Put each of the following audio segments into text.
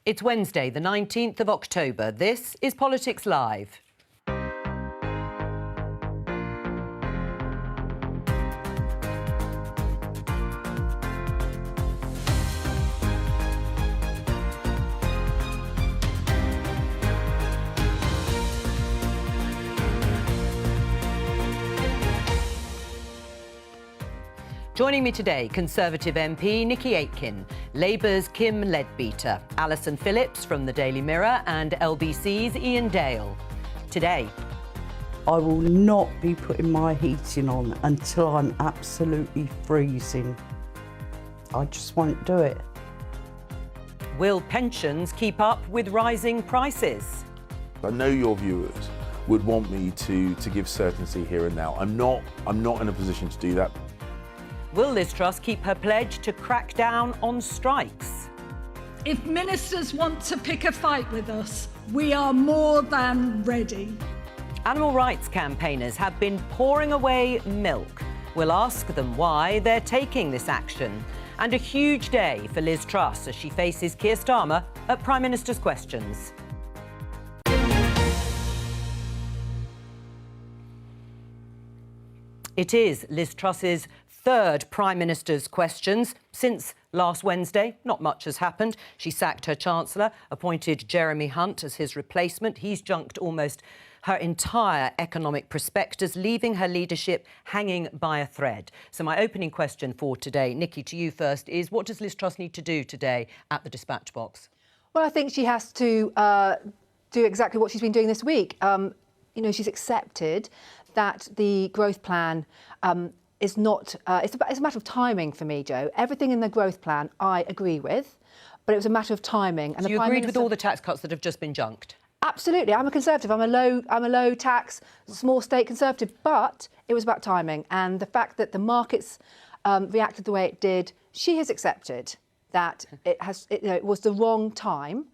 It's Wednesday, the 19th of October. This is Politics Live. Joining me today, Conservative MP Nickie Aiken, Labour's Kim Leadbeater, Alison Phillips from the Daily Mirror and LBC's Iain Dale. Today, I will not be putting my heating on until I'm absolutely freezing. I just won't do it. will pensions keep up with rising prices? I know your viewers would want me to give certainty here and now. I'm not in a position to do that. Will Liz Truss keep her pledge to crack down on strikes? If ministers want to pick a fight with us, we are more than ready. Animal rights campaigners have been pouring away milk. We'll ask them why they're taking this action. And a huge day for Liz Truss as she faces Keir Starmer at Prime Minister's Questions. It is Liz Truss's third Prime Minister's Questions since last Wednesday. Not much has happened. She sacked her Chancellor, appointed Jeremy Hunt as his replacement. He's junked almost her entire economic prospectus, leaving her leadership hanging by a thread. So my opening question for today, Nickie, to you first, is what does Liz Truss need to do today at the dispatch box? Well, I think she has to do exactly what she's been doing this week. You know, she's accepted that the growth plan is not... it's a matter of timing for me, Joe. Everything in the growth plan I agree with, but it was a matter of timing. And so you agreed with all the tax cuts that have just been junked? Absolutely. I'm a Conservative. I'm a low tax, small state Conservative, but it was about timing. And the fact that the markets reacted the way it did, she has accepted that it was the wrong time.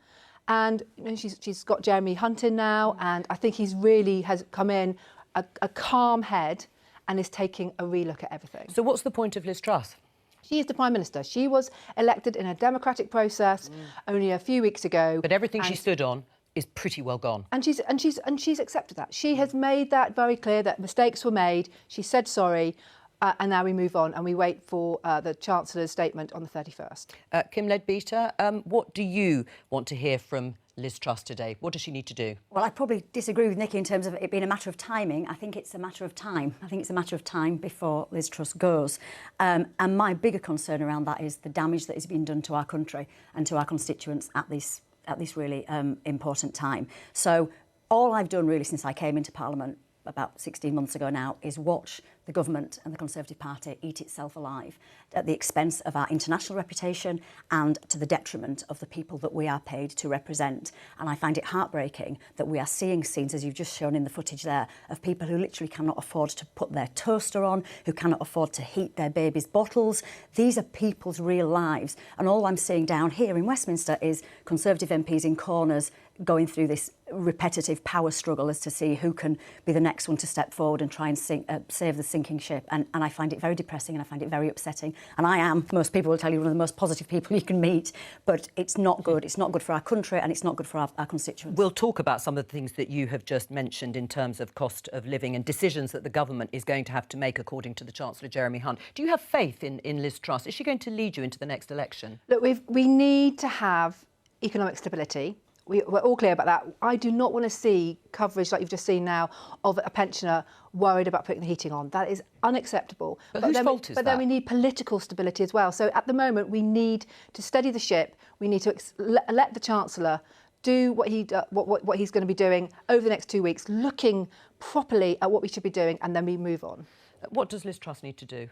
And you know, she's got Jeremy Hunt in now, and I think he's really has come in a calm head and is taking a relook at everything. So what's the point of Liz Truss? She is the Prime Minister. She was elected in a democratic process only a few weeks ago. But everything she stood on is pretty well gone. And she's accepted that. She has made that very clear that mistakes were made. She said sorry, and now we move on and we wait for the Chancellor's statement on the 31st. Kim Leadbeater, what do you want to hear from Liz Truss today? What does she need to do? Well, I probably disagree with Nickie in terms of it being a matter of timing. I think it's a matter of time. I think it's a matter of time before Liz Truss goes. And my bigger concern around that is the damage that is being done to our country and to our constituents at this really important time. So all I've done really since I came into Parliament about 16 months ago now is watch the government and the Conservative Party eat itself alive at the expense of our international reputation and to the detriment of the people that we are paid to represent. And I find it heartbreaking that we are seeing scenes, as you've just shown in the footage there, of people who literally cannot afford to put their toaster on, who cannot afford to heat their babies' bottles. These are people's real lives. And all I'm seeing down here in Westminster is Conservative MPs in corners going through this repetitive power struggle as to see who can be the next one to step forward and try and save the sinking ship. And I find it very depressing and I find it very upsetting. And I am, most people will tell you, one of the most positive people you can meet, but it's not good. It's not good for our country and it's not good for our constituents. We'll talk about some of the things that you have just mentioned in terms of cost of living and decisions that the government is going to have to make, according to the Chancellor, Jeremy Hunt. Do you have faith in Liz Truss? Is she going to lead you into the next election? Look, we need to have economic stability. We're all clear about that. I do not want to see coverage like you've just seen now of a pensioner worried about putting the heating on. That is unacceptable. But whose fault is that? But then we need political stability as well. So at the moment, we need to steady the ship. We need to let the Chancellor do what he's going to be doing over the next 2 weeks, looking properly at what we should be doing, and then we move on. What does Liz Truss need to do?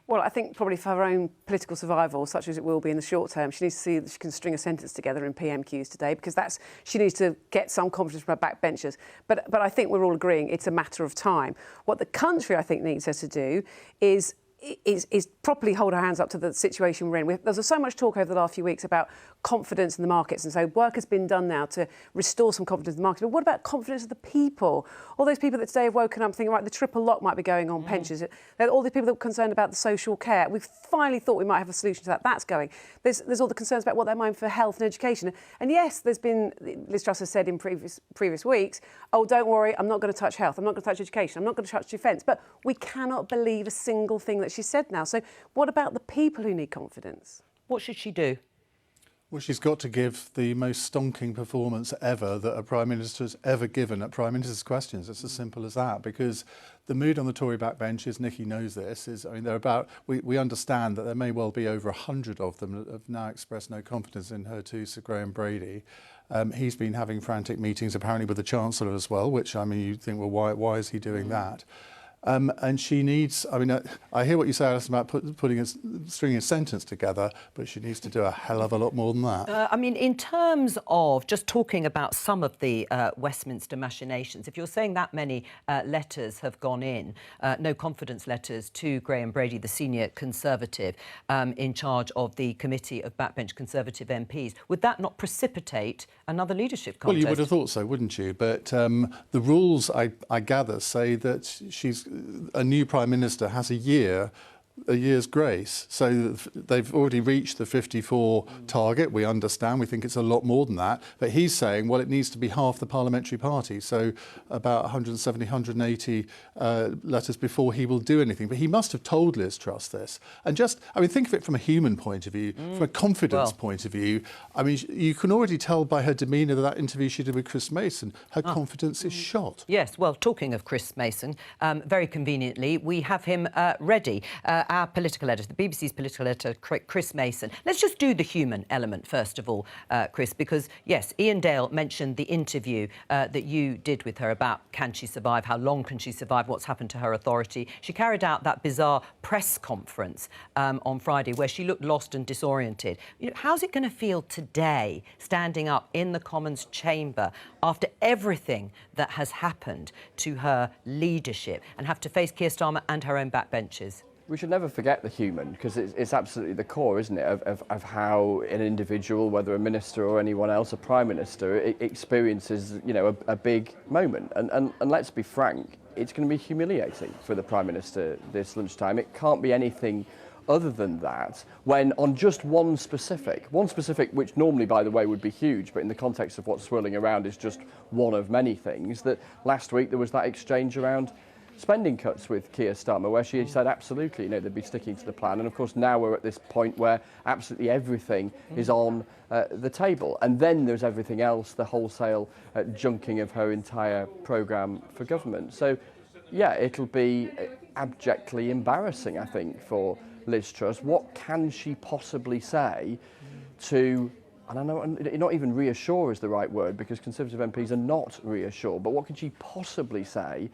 Well, I think probably for her own political survival, such as it will be in the short term, she needs to see that she can string a sentence together in PMQs today, because she needs to get some confidence from her backbenchers. But I think we're all agreeing it's a matter of time. What the country, I think, needs her to do is is properly hold our hands up to the situation we're in. There's so much talk over the last few weeks about confidence in the markets, and so work has been done now to restore some confidence in the market. But what about confidence of the people? All those people that today have woken up thinking, right, the triple lock might be going on pensions. All the people that were concerned about the social care. We've finally thought we might have a solution to that. That's going. There's all the concerns about what they mind for health and education. And yes, there's been, Liz Truss has said in previous weeks, oh, don't worry, I'm not going to touch health, I'm not going to touch education, I'm not going to touch defence. But we cannot believe a single thing that she said now. So what about the people who need confidence? What should she do? Well, she's got to give the most stonking performance ever that a Prime Minister has ever given at Prime Minister's questions. It's as simple as that, because the mood on the Tory backbenches, Nickie knows this, is, I mean, they're about, we understand that there may well be over 100 of them that have now expressed no confidence in her to Sir Graham Brady. He's been having frantic meetings apparently with the Chancellor as well, which, I mean, you think, well, why is he doing that? And she needs, I mean, I hear what you say, Alison, about stringing a sentence together, but she needs to do a hell of a lot more than that. I mean, in terms of just talking about some of the Westminster machinations, if you're saying that many letters have gone in, no confidence letters to Graham Brady, the senior Conservative, in charge of the Committee of Backbench Conservative MPs, would that not precipitate another leadership contest? Well, you would have thought so, wouldn't you? But the rules, I gather, say that a new Prime Minister has a year's grace. So they've already reached the 54 target. We understand. We think it's a lot more than that. But he's saying, well, it needs to be half the parliamentary party. So about 170, 180 letters before he will do anything. But he must have told Liz Truss this. And just, I mean, think of it from a human point of view, from a confidence point of view. I mean, you can already tell by her demeanour that interview she did with Chris Mason, her confidence is shot. Yes, well, talking of Chris Mason, very conveniently, we have him ready. Our political editor, the BBC's political editor, Chris Mason. Let's just do the human element first of all, Chris, because, yes, Iain Dale mentioned the interview that you did with her about can she survive, how long can she survive, what's happened to her authority. She carried out that bizarre press conference on Friday where she looked lost and disoriented. You know, how's it going to feel today, standing up in the Commons chamber after everything that has happened to her leadership and have to face Keir Starmer and her own backbenches? We should never forget the human, because it's absolutely the core, isn't it, of how an individual, whether a minister or anyone else, a prime minister, experiences, you know, a big moment. And let's be frank, it's going to be humiliating for the prime minister this lunchtime. It can't be anything other than that, when on just one specific, which normally, by the way, would be huge, but in the context of what's swirling around is just one of many things, that last week there was that exchange around spending cuts with Keir Starmer, where she said absolutely, you know, they'd be sticking to the plan. And of course, now we're at this point where absolutely everything is on the table. And then there's everything else, the wholesale junking of her entire programme for government. So, yeah, it'll be abjectly embarrassing, I think, for Liz Truss. What can she possibly say to, and I know not even reassure is the right word, because Conservative MPs are not reassured, but what can she possibly say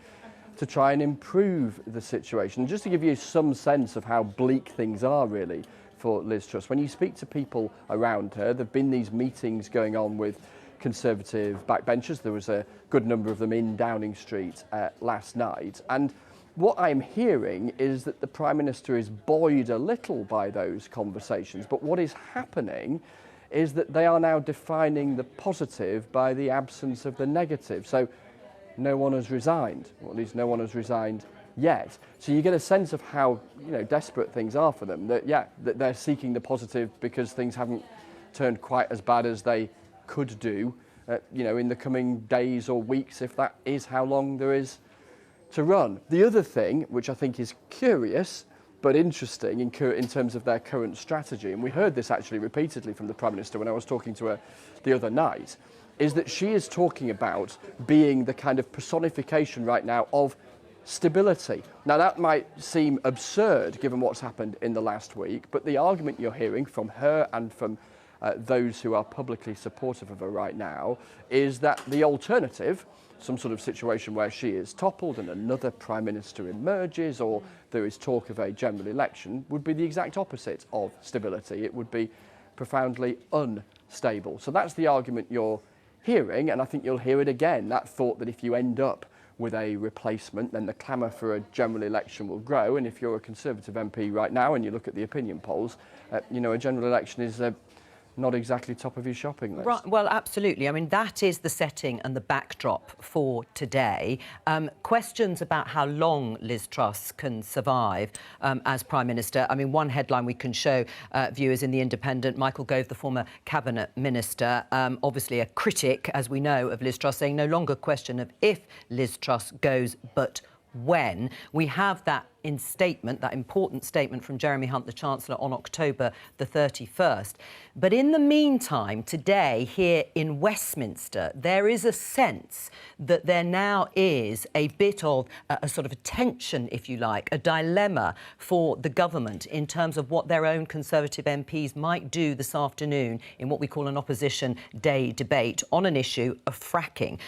to try and improve the situation? Just to give you some sense of how bleak things are really for Liz Truss, when you speak to people around her, there have been these meetings going on with Conservative backbenchers. There was a good number of them in Downing Street last night. And what I'm hearing is that the Prime Minister is buoyed a little by those conversations. But what is happening is that they are now defining the positive by the absence of the negative. So no one has resigned, or at least no one has resigned yet. So you get a sense of how, you know, desperate things are for them. That, yeah, that they're seeking the positive because things haven't turned quite as bad as they could do, you know, in the coming days or weeks, if that is how long there is to run. The other thing, which I think is curious but interesting in terms of their current strategy, and we heard this actually repeatedly from the Prime Minister when I was talking to her the other night, is that she is talking about being the kind of personification right now of stability. Now, that might seem absurd given what's happened in the last week, but the argument you're hearing from her and from those who are publicly supportive of her right now is that the alternative, some sort of situation where she is toppled and another Prime Minister emerges, or there is talk of a general election, would be the exact opposite of stability. It would be profoundly unstable. So that's the argument you're hearing, and I think you'll hear it again, that thought that if you end up with a replacement, then the clamour for a general election will grow. And if you're a Conservative MP right now and you look at the opinion polls, you know, a general election is not exactly top of your shopping list. Right, well, absolutely. I mean, that is the setting and the backdrop for today. Questions about how long Liz Truss can survive as Prime Minister. I mean, one headline we can show viewers in The Independent, Michael Gove, the former Cabinet Minister, obviously a critic, as we know, of Liz Truss, saying no longer question of if Liz Truss goes, but when. We have that in statement, that important statement from Jeremy Hunt, the Chancellor, on October the 31st. But in the meantime, today, here in Westminster, there is a sense that there now is a bit of a sort of a tension, if you like, a dilemma for the government in terms of what their own Conservative MPs might do this afternoon in what we call an opposition day debate on an issue of fracking.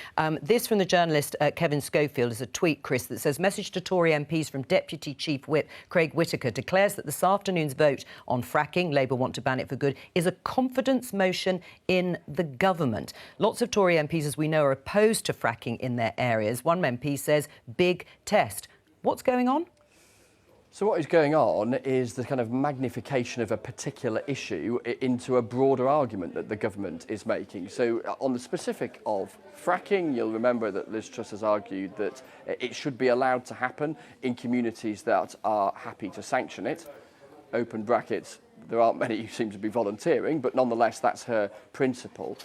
This from the journalist Kevin Schofield is a tweet, Chris, that says, message to Tory MPs from Deputy Chief Whip Craig Whittaker declares that this afternoon's vote on fracking, Labour want to ban it for good, is a confidence motion in the government. Lots of Tory MPs, as we know, are opposed to fracking in their areas. One MP says, big test. What's going on? So what is going on is the kind of magnification of a particular issue into a broader argument that the government is making. So on the specific of fracking, you'll remember that Liz Truss has argued that it should be allowed to happen in communities that are happy to sanction it. Open brackets, there aren't many who seem to be volunteering, but nonetheless that's her principle.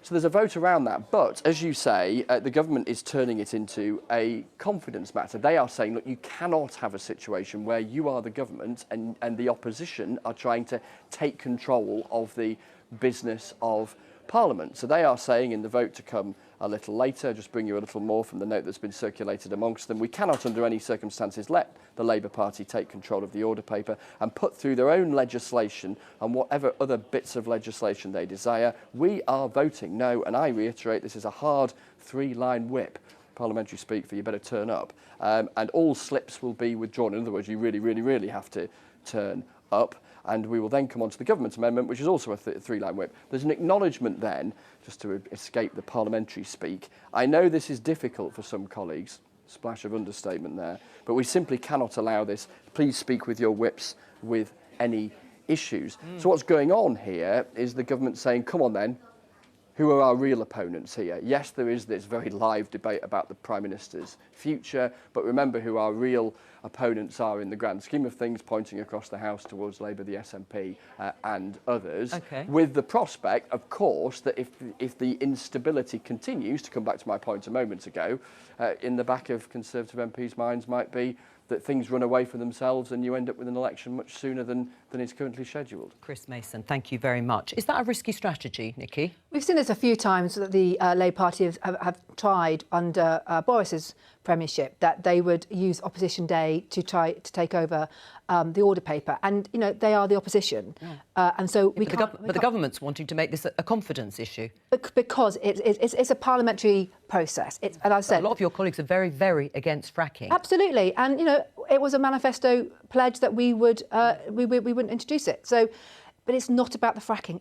So there's a vote around that. But, as you say, the government is turning it into a confidence matter. They are saying, look, you cannot have a situation where you are the government and the opposition are trying to take control of the business of Parliament. So they are saying in the vote to come a little later, just bring you a little more from the note that's been circulated amongst them, we cannot under any circumstances let the Labour Party take control of the order paper and put through their own legislation and whatever other bits of legislation they desire. We are voting no, and I reiterate, this is a hard three-line whip. Parliamentary speak for you better turn up. And all slips will be withdrawn. In other words, you really have to turn up. And we will then come on to the government amendment, which is also a three-line whip. There's an acknowledgement then, just to escape the parliamentary speak. I know this is difficult for some colleagues, splash of understatement there, but we simply cannot allow this. Please speak with your whips with any issues. So what's going on here is the government saying, come on then, who are our real opponents here? Yes, there is this very live debate about the Prime Minister's future, but remember who our real opponents are in the grand scheme of things, pointing across the House towards Labour, the SNP and others, with the prospect, of course, that if the instability continues, to come back to my point a moment ago, in the back of Conservative MPs' minds might be that things run away from themselves and you end up with an election much sooner than is currently scheduled. Chris Mason, thank you very much. Is that a risky strategy, Nickie? We've seen this a few times that the Labour Party have tried under Boris's premiership, that they would use opposition day to try to take over the order paper. And, you know, they are the opposition. And so we can't... But the government's wanting to make this a confidence issue. Because it's a parliamentary process. And I said... A lot of your colleagues are very, very against fracking. Absolutely. And, you know, it was a manifesto pledge that we wouldn't introduce it. So, but it's not about the fracking.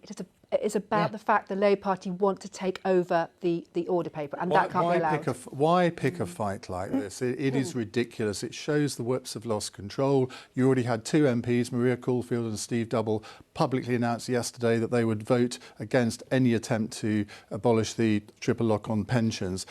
It's about the fact the Labour Party want to take over the order paper, and that can't be allowed. Why pick a fight like this? It is ridiculous. It shows the whips have lost control. You already had two MPs, Maria Caulfield and Steve Double, publicly announced yesterday that they would vote against any attempt to abolish the triple lock on pensions.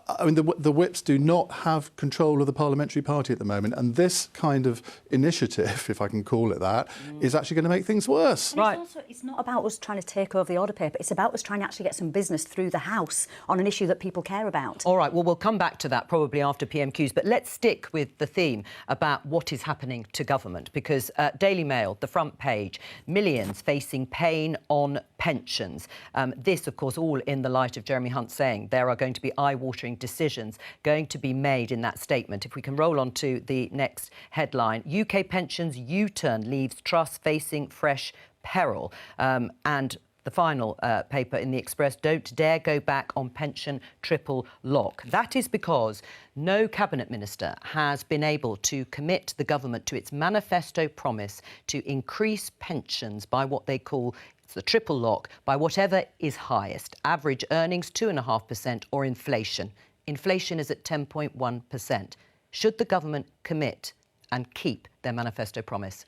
I mean, the whips do not have control of the parliamentary party at the moment, and this kind of initiative, if I can call it that, is actually going to make things worse. Right. It's not about us trying to take over the order paper. It's about us trying to actually get some business through the House on an issue that people care about. All right, well, we'll come back to that probably after PMQs, but let's stick with the theme about what is happening to government, because Daily Mail, the front page, millions facing pain on pensions. This, of course, all in the light of Jeremy Hunt saying there are going to be eye-watering decisions going to be made in that statement. If we can roll on to the next headline, UK pensions U-turn leaves Truss facing fresh peril. And the final paper in the Express, don't dare go back on pension triple lock. That is because no cabinet minister has been able to commit the government to its manifesto promise to increase pensions by what they call the triple lock, by whatever is highest, average earnings 2.5% or inflation. Inflation is at 10.1%. Should the government commit and keep their manifesto promise?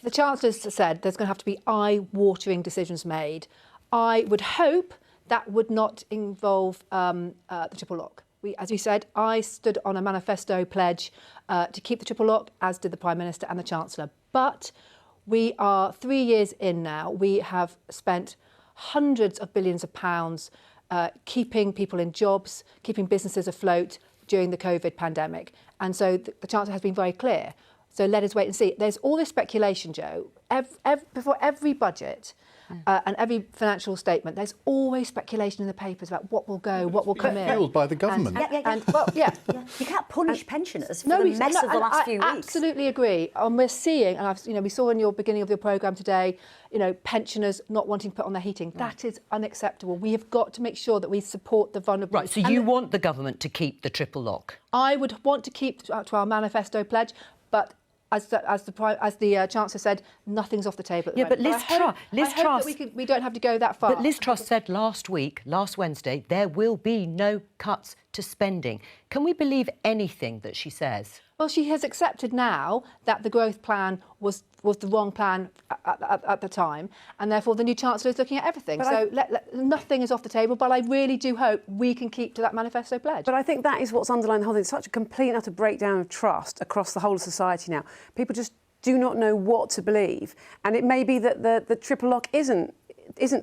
The Chancellor said there's going to have to be eye-watering decisions made. I would hope that would not involve the triple lock. As we said, I stood on a manifesto pledge to keep the triple lock, as did the Prime Minister and the Chancellor. But we are 3 years in now. We have spent hundreds of billions of pounds keeping people in jobs, keeping businesses afloat during the COVID pandemic. And so the Chancellor has been very clear. So let us wait and see. There's all this speculation, Joe. Before every budget and every financial statement, there's always speculation in the papers about what will go, what will come in. Fueled by the government. You can't punish pensioners for the mess of the last few weeks. I absolutely agree. And we're seeing, and we saw in your beginning of your programme today, pensioners not wanting to put on their heating. That is unacceptable. We have got to make sure that we support the vulnerable. Right, so you want the government to keep the triple lock? I would want to keep to our manifesto pledge, but as the Chancellor said, nothing's off the table at the moment. But Liz Truss, we don't have to go that far. But Liz Truss said last Wednesday, there will be no cuts to spending. Can we believe anything that she says? Well, she has accepted now that the growth plan was the wrong plan at the time, and therefore the new Chancellor is looking at everything. Nothing is off the table, but I really do hope we can keep to that manifesto pledge. But I think that is what's underlying the whole thing. It's such a complete and utter breakdown of trust across the whole of society now. People just do not know what to believe, and it may be that the triple lock isn't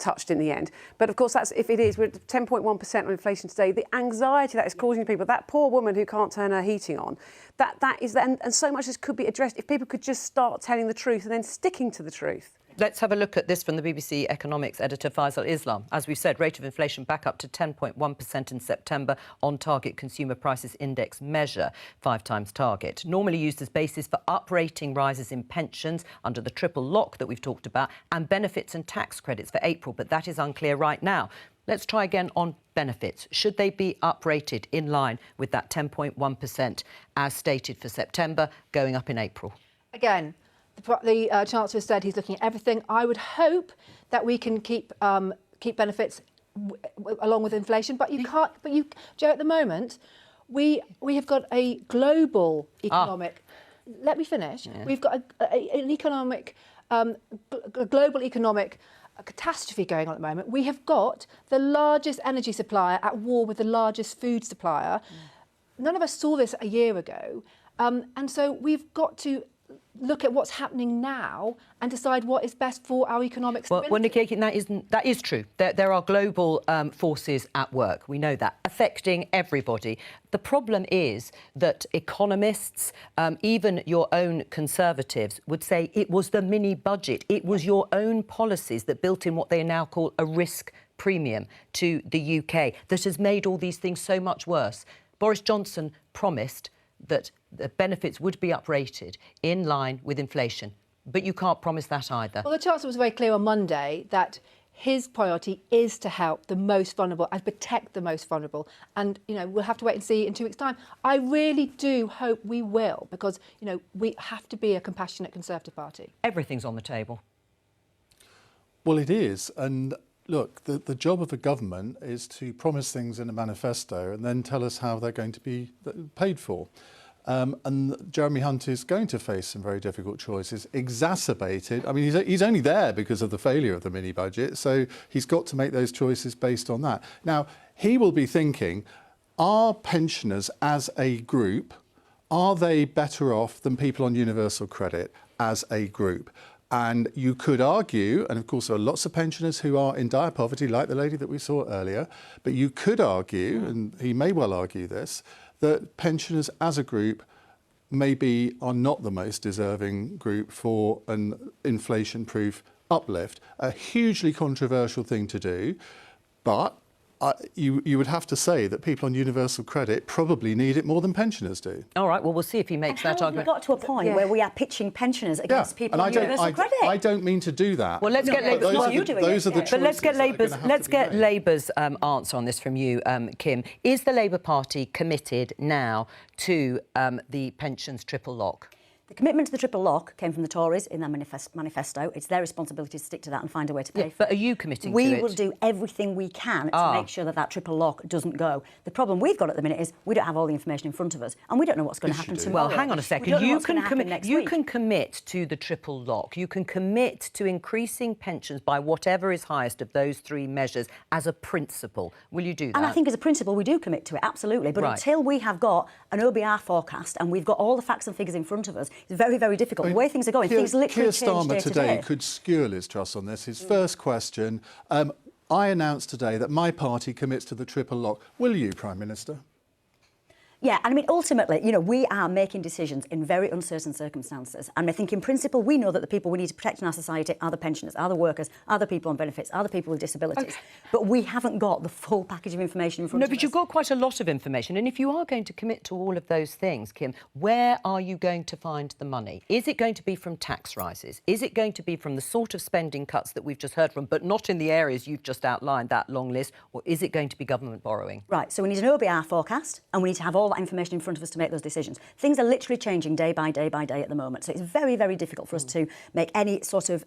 touched in the end. But of course, if it is, we're at 10.1% on inflation today. The anxiety that is causing people, that poor woman who can't turn her heating on, and so much of this could be addressed if people could just start telling the truth and then sticking to the truth. Let's have a look at this from the BBC economics editor Faisal Islam. As we've said, rate of inflation back up to 10.1% in September on target consumer prices index measure, 5 times target. Normally used as basis for uprating rises in pensions under the triple lock that we've talked about and benefits and tax credits for April, but that is unclear right now. Let's try again on benefits. Should they be uprated in line with that 10.1% as stated for September, going up in April? Again, the Chancellor said he's looking at everything. I would hope that we can keep benefits along with inflation, but you can't. But Joe, at the moment, we have got a global economic. Let me finish. Yeah. We've got an economic, global economic catastrophe going on at the moment. We have got the largest energy supplier at war with the largest food supplier. None of us saw this a year ago, and so we've got to look at what's happening now and decide what is best for our economic stability. Well, Nickie Aiken, that is true. There are global forces at work. We know that, affecting everybody. The problem is that economists, even your own Conservatives, would say it was the mini budget. It was your own policies that built in what they now call a risk premium to the UK that has made all these things so much worse. Boris Johnson promised that the benefits would be uprated in line with inflation. But you can't promise that either. Well, the Chancellor was very clear on Monday that his priority is to help the most vulnerable and protect the most vulnerable. And, we'll have to wait and see in 2 weeks' time. I really do hope we will, because, we have to be a compassionate Conservative Party. Everything's on the table. Well, it is. And look, the job of a government is to promise things in a manifesto and then tell us how they're going to be paid for. And Jeremy Hunt is going to face some very difficult choices, exacerbated. I mean, he's only there because of the failure of the mini-budget, so he's got to make those choices based on that. Now, he will be thinking, are pensioners as a group, are they better off than people on universal credit as a group? And you could argue, and of course there are lots of pensioners who are in dire poverty, like the lady that we saw earlier, but you could argue, and he may well argue this, that pensioners as a group maybe are not the most deserving group for an inflation-proof uplift. A hugely controversial thing to do, but you would have to say that people on universal credit probably need it more than pensioners do. All right, well, we'll see if he makes that argument. We've got to a point where we are pitching pensioners against people on universal credit. I don't mean to do that. Well, let's get Labour's answer on this from you, Kim. Is the Labour Party committed now to the pensions triple lock? The commitment to the triple lock came from the Tories in their manifesto. It's their responsibility to stick to that and find a way to pay for it. But are you committing to We it? will do everything we can to make sure that that triple lock doesn't go. The problem we've got at the minute is we don't have all the information in front of us, and we don't know what's going to happen tomorrow. Well, hang on a second. You can commit to the triple lock. You can commit to increasing pensions by whatever is highest of those three measures as a principle. Will you do that? And I think as a principle we do commit to it, absolutely. But until we have got an OBR forecast and we've got all the facts and figures in front of us, it's very, very difficult. The way things are going, things literally change day to day. Today could skewer Liz Truss on this. His first question, I announced today that my party commits to the triple lock. Will you, Prime Minister? Yeah, and I mean, ultimately, you know, we are making decisions in very uncertain circumstances. And I think in principle, we know that the people we need to protect in our society are the pensioners, are the workers, are the people on benefits, are the people with disabilities. Okay. But we haven't got the full package of information in front of us. No, but you've got quite a lot of information. And if you are going to commit to all of those things, Kim, where are you going to find the money? Is it going to be from tax rises? Is it going to be from the sort of spending cuts that we've just heard from, but not in the areas you've just outlined, that long list? Or is it going to be government borrowing? Right, so we need an OBR forecast and we need to have all that information in front of us to make those decisions. Things are literally changing day by day by day at the moment, so it's very, very difficult for us to make any sort of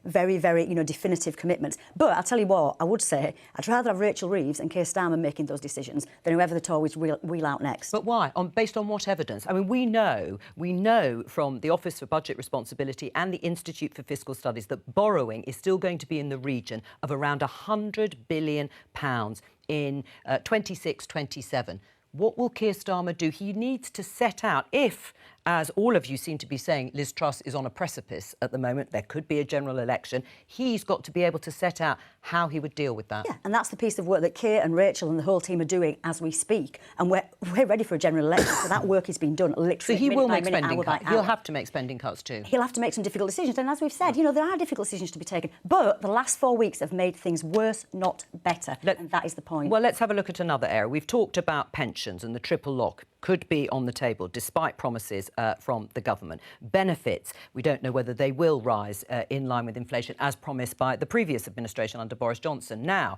very, very, definitive commitments. But I'll tell you what, I would say I'd rather have Rachel Reeves and Keir Starmer making those decisions than whoever the Tories wheel out next. But why? Based on what evidence? I mean, we know from the Office for Budget Responsibility and the Institute for Fiscal Studies that borrowing is still going to be in the region of around £100 billion in 26-27. What will Keir Starmer do? He needs to set out if, as all of you seem to be saying, Liz Truss is on a precipice at the moment, there could be a general election, he's got to be able to set out how he would deal with that. Yeah, and that's the piece of work that Keir and Rachel and the whole team are doing as we speak. And we're ready for a general election, so that work is being done literally so he will make minute, spending cuts. hour. He'll have to make spending cuts too. He'll have to make some difficult decisions. And as we've said, there are difficult decisions to be taken. But the last 4 weeks have made things worse, not better. And that is the point. Well, let's have a look at another area. We've talked about pensions and the triple lock could be on the table despite promises from the government. Benefits, we don't know whether they will rise in line with inflation as promised by the previous administration under Boris Johnson. Now,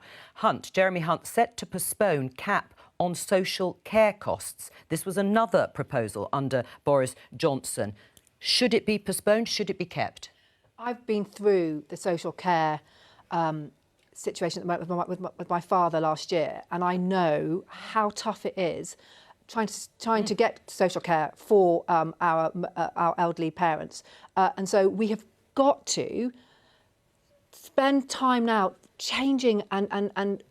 Jeremy Hunt set to postpone cap on social care costs. This was another proposal under Boris Johnson. Should it be postponed? Should it be kept? I've been through the social care situation with my father last year, and I know how tough it is trying to get social care for our elderly parents. And so we have got to spend time now changing and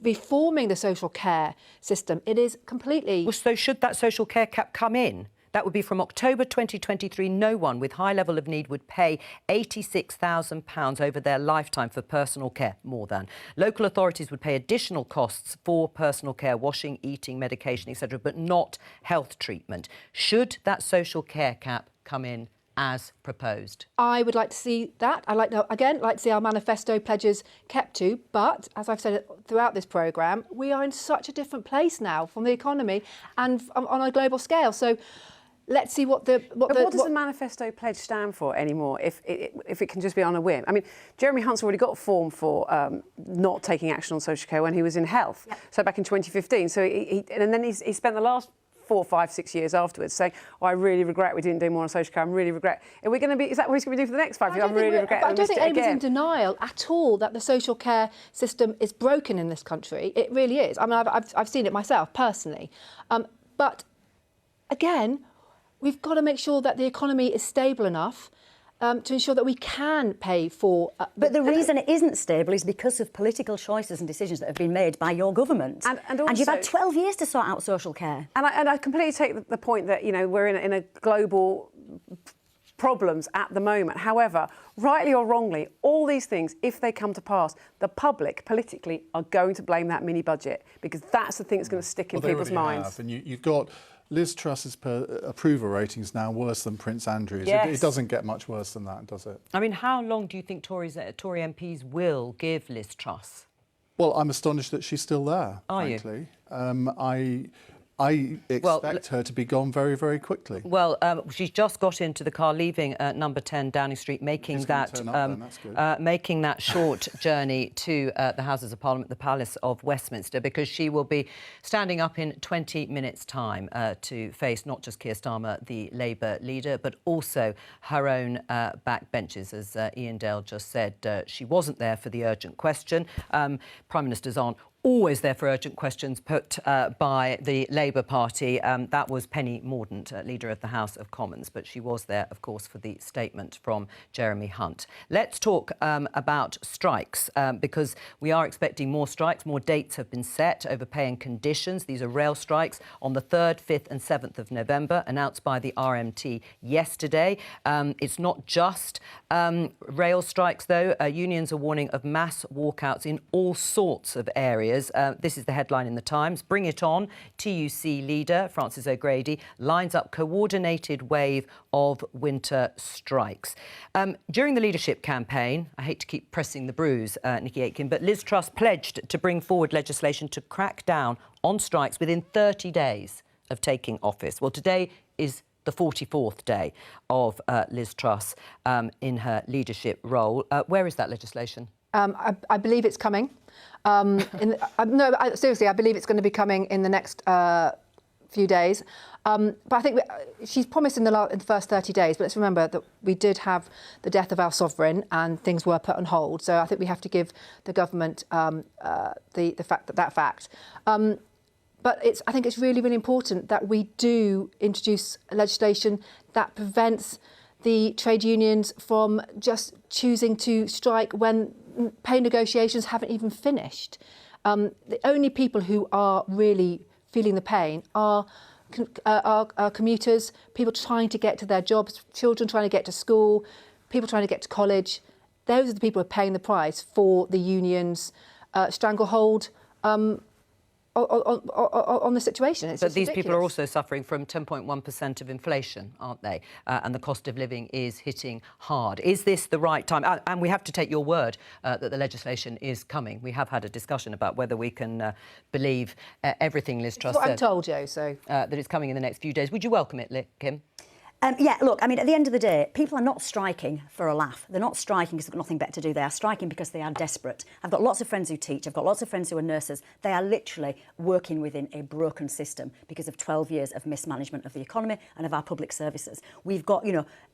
reforming the social care system. It is completely... Well, so should that social care cap come in? That would be from October 2023. No one with high level of need would pay £86,000 over their lifetime for personal care, more than. Local authorities would pay additional costs for personal care, washing, eating, medication, etc., but not health treatment. Should that social care cap come in as proposed? I would like to see that. I'd like to see our manifesto pledges kept to, but as I've said throughout this programme, we are in such a different place now from the economy and on a global scale. So let's see what does the manifesto pledge stand for anymore if it can just be on a whim? I mean, Jeremy Hunt's already got a form for not taking action on social care when he was in health. Yep. So back in 2015. So and then he spent the last 4, 5, 6 years afterwards saying, I really regret we didn't do more on social care. I really regret. Are we going to be? Is that what he's going to do for the next 5 years? I really regret. I don't think anyone's in denial at all that the social care system is broken in this country. It really is. I mean, I've seen it myself personally. But again, we've got to make sure that the economy is stable enough to ensure that we can pay for... but the reason it isn't stable is because of political choices and decisions that have been made by your government. And you've had 12 years to sort out social care. And I completely take the point that, we're in a global problems at the moment. However, rightly or wrongly, all these things, if they come to pass, the public politically are going to blame that mini budget because that's the thing that's going to stick in people's minds. And you've got Liz Truss's approval ratings now worse than Prince Andrew's. Yes. It doesn't get much worse than that, does it? I mean, how long do you think Tory MPs will give Liz Truss? Well, I'm astonished that she's still there, Are frankly. I expect her to be gone very, very quickly. Well, she's just got into the car, leaving number 10 Downing Street, making that short journey to the Houses of Parliament, the Palace of Westminster, because she will be standing up in 20 minutes' time to face not just Keir Starmer, the Labour leader, but also her own backbenchers. As Iain Dale just said, she wasn't there for the urgent question. Prime Ministers aren't always there for urgent questions put by the Labour Party. That was Penny Mordaunt, Leader of the House of Commons, but she was there, of course, for the statement from Jeremy Hunt. Let's talk about strikes, because we are expecting more strikes. More dates have been set over pay and conditions. These are rail strikes on the 3rd, 5th and 7th of November, announced by the RMT yesterday. It's not just rail strikes, though. Unions are warning of mass walkouts in all sorts of areas. This is the headline in The Times. Bring it on. TUC leader Francis O'Grady lines up coordinated wave of winter strikes. During the leadership campaign, I hate to keep pressing the bruise, Nickie Aiken, but Liz Truss pledged to bring forward legislation to crack down on strikes within 30 days of taking office. Well, today is the 44th day of Liz Truss in her leadership role. Where is that legislation? I believe it's coming. Seriously, I believe it's going to be coming in the next few days. But I think she's promised in the first 30 days. But let's remember that we did have the death of our sovereign and things were put on hold. So I think we have to give the government the fact. But I think it's really, really important that we do introduce legislation that prevents the trade unions from just choosing to strike when pay negotiations haven't even finished. The only people who are really feeling the pain are commuters, people trying to get to their jobs, children trying to get to school, people trying to get to college. Those are the people who are paying the price for the unions' stranglehold on the situation. But these people are also suffering from 10.1% of inflation, aren't they? And the cost of living is hitting hard. Is this the right time? And we have to take your word that the legislation is coming. We have had a discussion about whether we can believe everything Liz Truss said. I'm told, Joe, so... that it's coming in the next few days. Would you welcome it, Kim? Yeah, look, I mean, at the end of the day, people are not striking for a laugh. They're not striking because they've got nothing better to do. They are striking because they are desperate. I've got lots of friends who teach. I've got lots of friends who are nurses. They are literally working within a broken system because of 12 years of mismanagement of the economy and of our public services. We've got,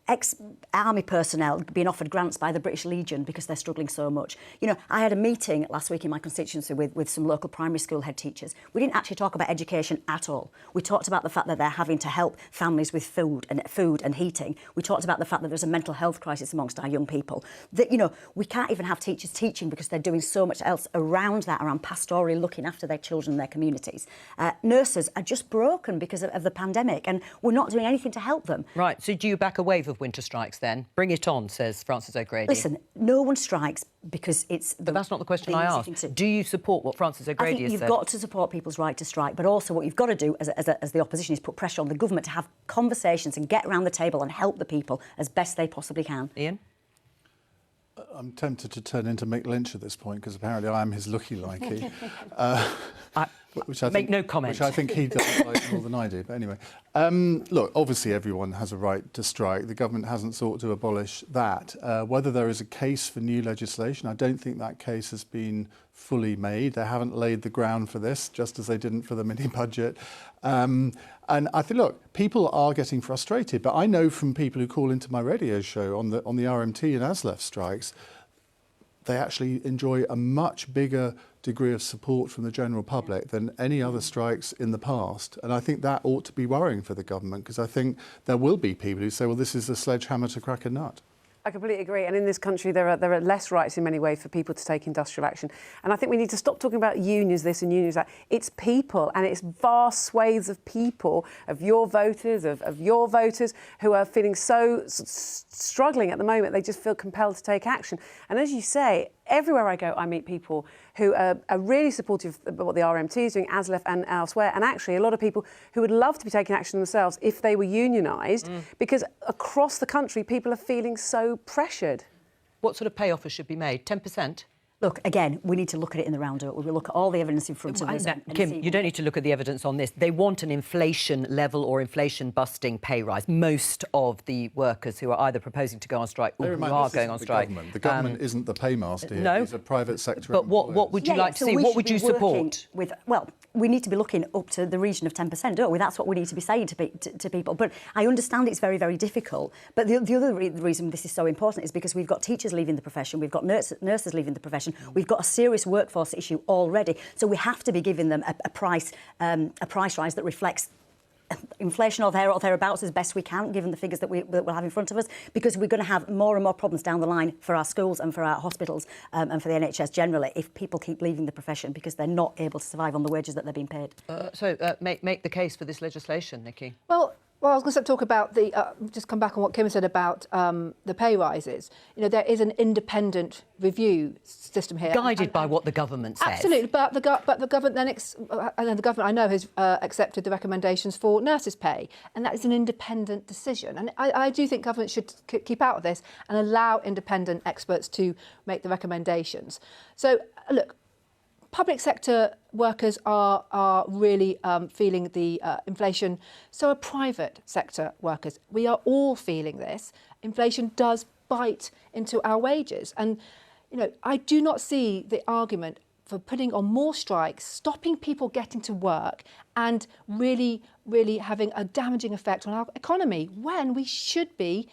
ex-army personnel being offered grants by the British Legion because they're struggling so much. I had a meeting last week in my constituency with some local primary school head teachers. We didn't actually talk about education at all. We talked about the fact that they're having to help families with food and heating. We talked about the fact that there's a mental health crisis amongst our young people. That, we can't even have teachers teaching because they're doing so much else around that, around pastorally looking after their children and their communities. Nurses are just broken because of the pandemic and we're not doing anything to help them. Right, so do you back a wave of winter strikes then? Bring it on, says Francis O'Grady. Listen, no one strikes because it's... But that's not the question I asked. Do you support what Francis O'Grady has said? I think you've got to support people's right to strike, but also what you've got to do as the opposition is put pressure on the government to have conversations and get around the table and help the people as best they possibly can. Iain? I'm tempted to turn into Mick Lynch at this point because apparently I am his looky-likey. Make no comment. Which I think he does like more than I do. But anyway, look, obviously everyone has a right to strike. The government hasn't sought to abolish that. Whether there is a case for new legislation, I don't think that case has been fully made. They haven't laid the ground for this, just as they didn't for the mini-budget. And I think, look, people are getting frustrated, but I know from people who call into my radio show on the RMT and ASLEF strikes, they actually enjoy a much bigger degree of support from the general public than any other strikes in the past. And I think that ought to be worrying for the government, because I think there will be people who say, well, this is a sledgehammer to crack a nut. I completely agree. And in this country, there are less rights in many ways for people to take industrial action. And I think we need to stop talking about unions this and unions that. It's people, and it's vast swathes of people, of your voters, who are feeling so struggling at the moment. They just feel compelled to take action. And as you say, everywhere I go, I meet people who are really supportive of what the RMT is doing, ASLEF and elsewhere, and actually a lot of people who would love to be taking action themselves if they were unionised, because across the country people are feeling so pressured. What sort of pay offers should be made? 10%? Look, again, we need to look at it in the round up. We look at all the evidence in front of us. Kim, you don't need to look at the evidence on this. They want an inflation level or inflation busting pay rise. Most of the workers who are either proposing to go on strike or who are going on strike. The government isn't the paymaster here. No. It's a private sector. But what would you like to see? What would you support? We need to be looking up to the region of 10%, don't we? That's what we need to be saying to people. But I understand it's very, very difficult. But the other reason this is so important is because we've got teachers leaving the profession, we've got nurses leaving the profession, we've got a serious workforce issue already. So we have to be giving them a price rise that reflects inflation or thereabouts as best we can, given the figures that we'll have in front of us, because we're going to have more and more problems down the line for our schools and for our hospitals and for the NHS generally if people keep leaving the profession because they're not able to survive on the wages that they're being paid. Make the case for this legislation, Nickie. Well, I was going to talk about just come back on what Kim said about the pay rises. You know, there is an independent review system here, guided by what the government says. Absolutely, but the government the government I know has accepted the recommendations for nurses' pay, and that is an independent decision. And I do think government should keep out of this and allow independent experts to make the recommendations. So, look. Public sector workers are really feeling the inflation. So are private sector workers. We are all feeling this. Inflation does bite into our wages. And, you know, I do not see the argument for putting on more strikes, stopping people getting to work and really, really having a damaging effect on our economy when we should be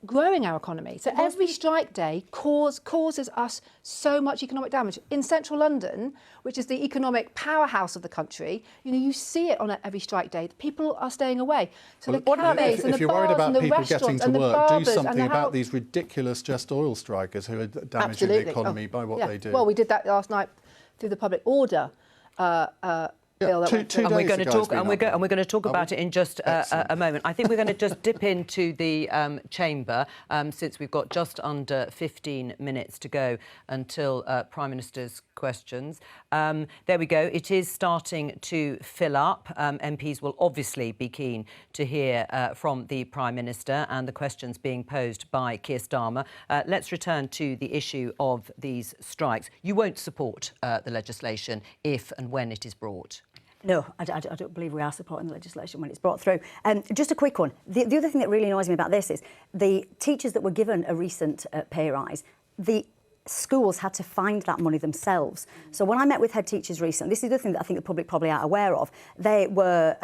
growing our economy. So every strike day causes us so much economic damage. In central London, which is the economic powerhouse of the country, you know, you see it on every strike day. People are staying away. So the cafes and the bars and the restaurants and the barbers, do something about these ridiculous Just Oil strikers who are damaging the economy by what they do. Well, we did that last night through the public order bill that went through. And we're going to talk about it in just a moment. I think we're going to just dip into the chamber since we've got just under 15 minutes to go until Prime Minister's questions. There we go. It is starting to fill up. MPs will obviously be keen to hear from the Prime Minister and the questions being posed by Keir Starmer. Let's return to the issue of these strikes. You won't support the legislation if and when it is brought. No, I don't believe we are supporting the legislation when it's brought through. Just a quick one. The other thing that really annoys me about this is the teachers that were given a recent pay rise, the schools had to find that money themselves. So when I met with head teachers recently, this is the thing that I think the public probably aren't aware of, they were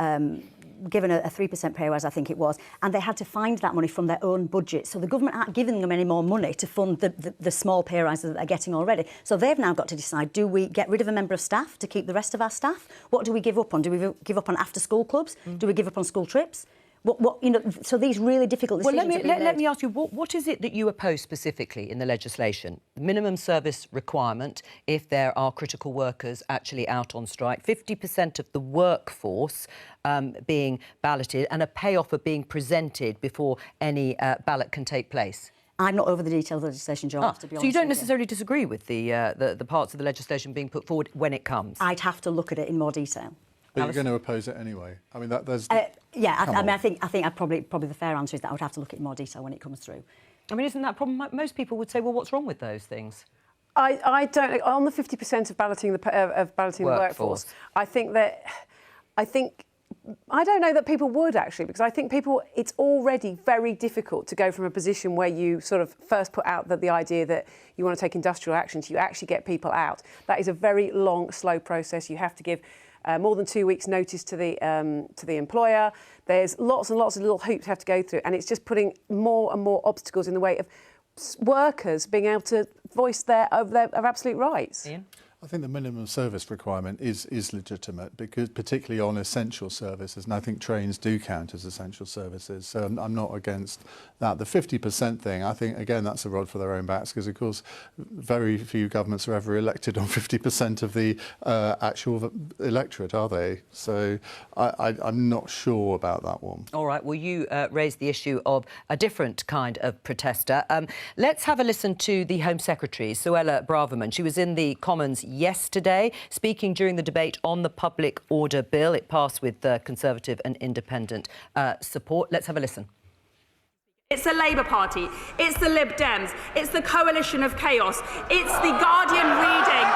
given a 3% pay rise, I think it was, and they had to find that money from their own budget. So the government aren't giving them any more money to fund the small pay rises that they're getting already. So they've now got to decide, do we get rid of a member of staff to keep the rest of our staff? What do we give up on? Do we give up on after-school clubs? Do we give up on school trips? You know, so these really difficult decisions. Well, let me ask you, what is it that you oppose specifically in the legislation? Minimum service requirement if there are critical workers actually out on strike, 50% of the workforce being balloted, and a pay offer being presented before any ballot can take place. I'm not over the detailed legislation, John, to be honest with you. So you don't necessarily disagree with the parts of the legislation being put forward when it comes? I'd have to look at it in more detail. But you're going to oppose it anyway. I mean, there's. Yeah, I think I'd probably the fair answer is that I would have to look at it in more detail when it comes through. I mean, isn't that a problem? Most people would say, well, what's wrong with those things? I don't on the 50% of balloting the workforce. I don't know that people would actually, because I think people, it's already very difficult to go from a position where you sort of first put out the idea that you want to take industrial action to you actually get people out. That is a very long, slow process. You have to give more than 2 weeks' notice to the employer. There's lots and lots of little hoops you have to go through, and it's just putting more and more obstacles in the way of workers being able to voice their absolute rights. Iain? I think the minimum service requirement is legitimate, because particularly on essential services, and I think trains do count as essential services, so I'm not against that. The 50% thing, I think, again, that's a rod for their own backs, because, of course, very few governments are ever elected on 50% of the actual electorate, are they? So I'm not sure about that one. All right, well, you raised the issue of a different kind of protester. Let's have a listen to the Home Secretary, Suella Braverman. She was in the Commons yesterday, speaking during the debate on the Public Order Bill. It passed with Conservative and Independent support. Let's have a listen. It's the Labour Party, it's the Lib Dems, it's the coalition of chaos, it's the Guardian reading,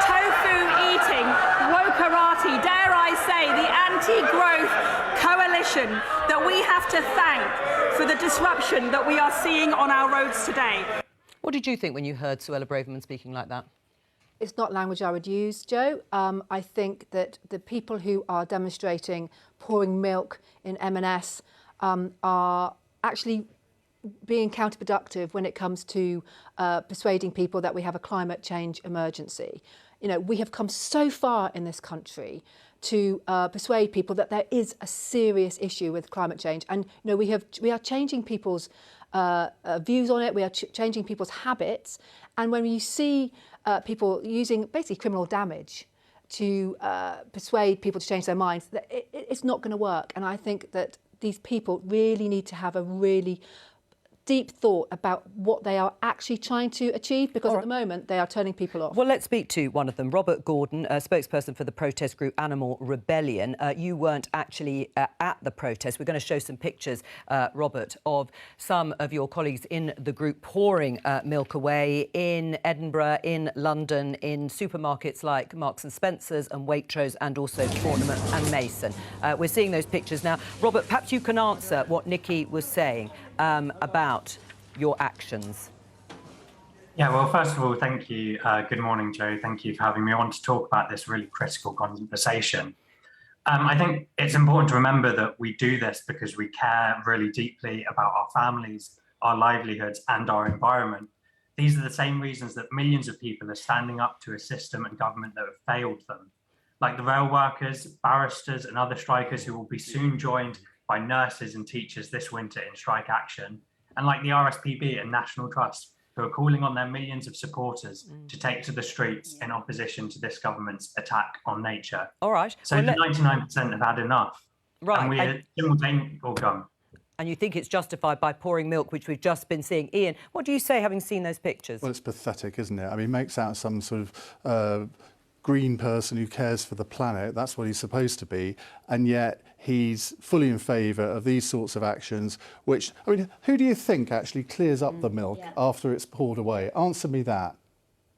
tofu eating, wokerati, dare I say, the anti-growth coalition that we have to thank for the disruption that we are seeing on our roads today. What did you think when you heard Suella Braverman speaking like that? It's not language I would use, Jo. I think that the people who are demonstrating pouring milk in M&S are actually being counterproductive when it comes to persuading people that we have a climate change emergency. You know, we have come so far in this country to persuade people that there is a serious issue with climate change, and you know we are changing people's views on it. We are changing people's habits, and when you see people using basically criminal damage to persuade people to change their minds, that it's not going to work. And I think that these people really need to have a really deep thought about what they are actually trying to achieve, because at the moment they are turning people off. Well, let's speak to one of them, Robert Gordon, spokesperson for the protest group Animal Rebellion. You weren't actually at the protest. We're going to show some pictures, Robert, of some of your colleagues in the group pouring milk away in Edinburgh, in London, in supermarkets like Marks and Spencer's and Waitrose, and also Fortnum and Mason. We're seeing those pictures now. Robert, perhaps you can answer what Nickie was saying about your actions. Yeah, well, first of all, thank you. Good morning, Jo. Thank you for having me on to talk about this really critical conversation. I think it's important to remember that we do this because we care really deeply about our families, our livelihoods, and our environment. These are the same reasons that millions of people are standing up to a system and government that have failed them, like the rail workers, barristers, and other strikers who will be soon joined by nurses and teachers this winter in strike action, and like the RSPB and National Trust, who are calling on their millions of supporters to take to the streets in opposition to this government's attack on nature. All right. So well, 99% have had enough. Right. And we're simultaneously all gone. And you think it's justified by pouring milk, which we've just been seeing. Iain, what do you say, having seen those pictures? Well, it's pathetic, isn't it? I mean, he makes out some sort of green person who cares for the planet. That's what he's supposed to be. And yet he's fully in favour of these sorts of actions, which, I mean, who do you think actually clears up the milk after it's poured away? Answer me that.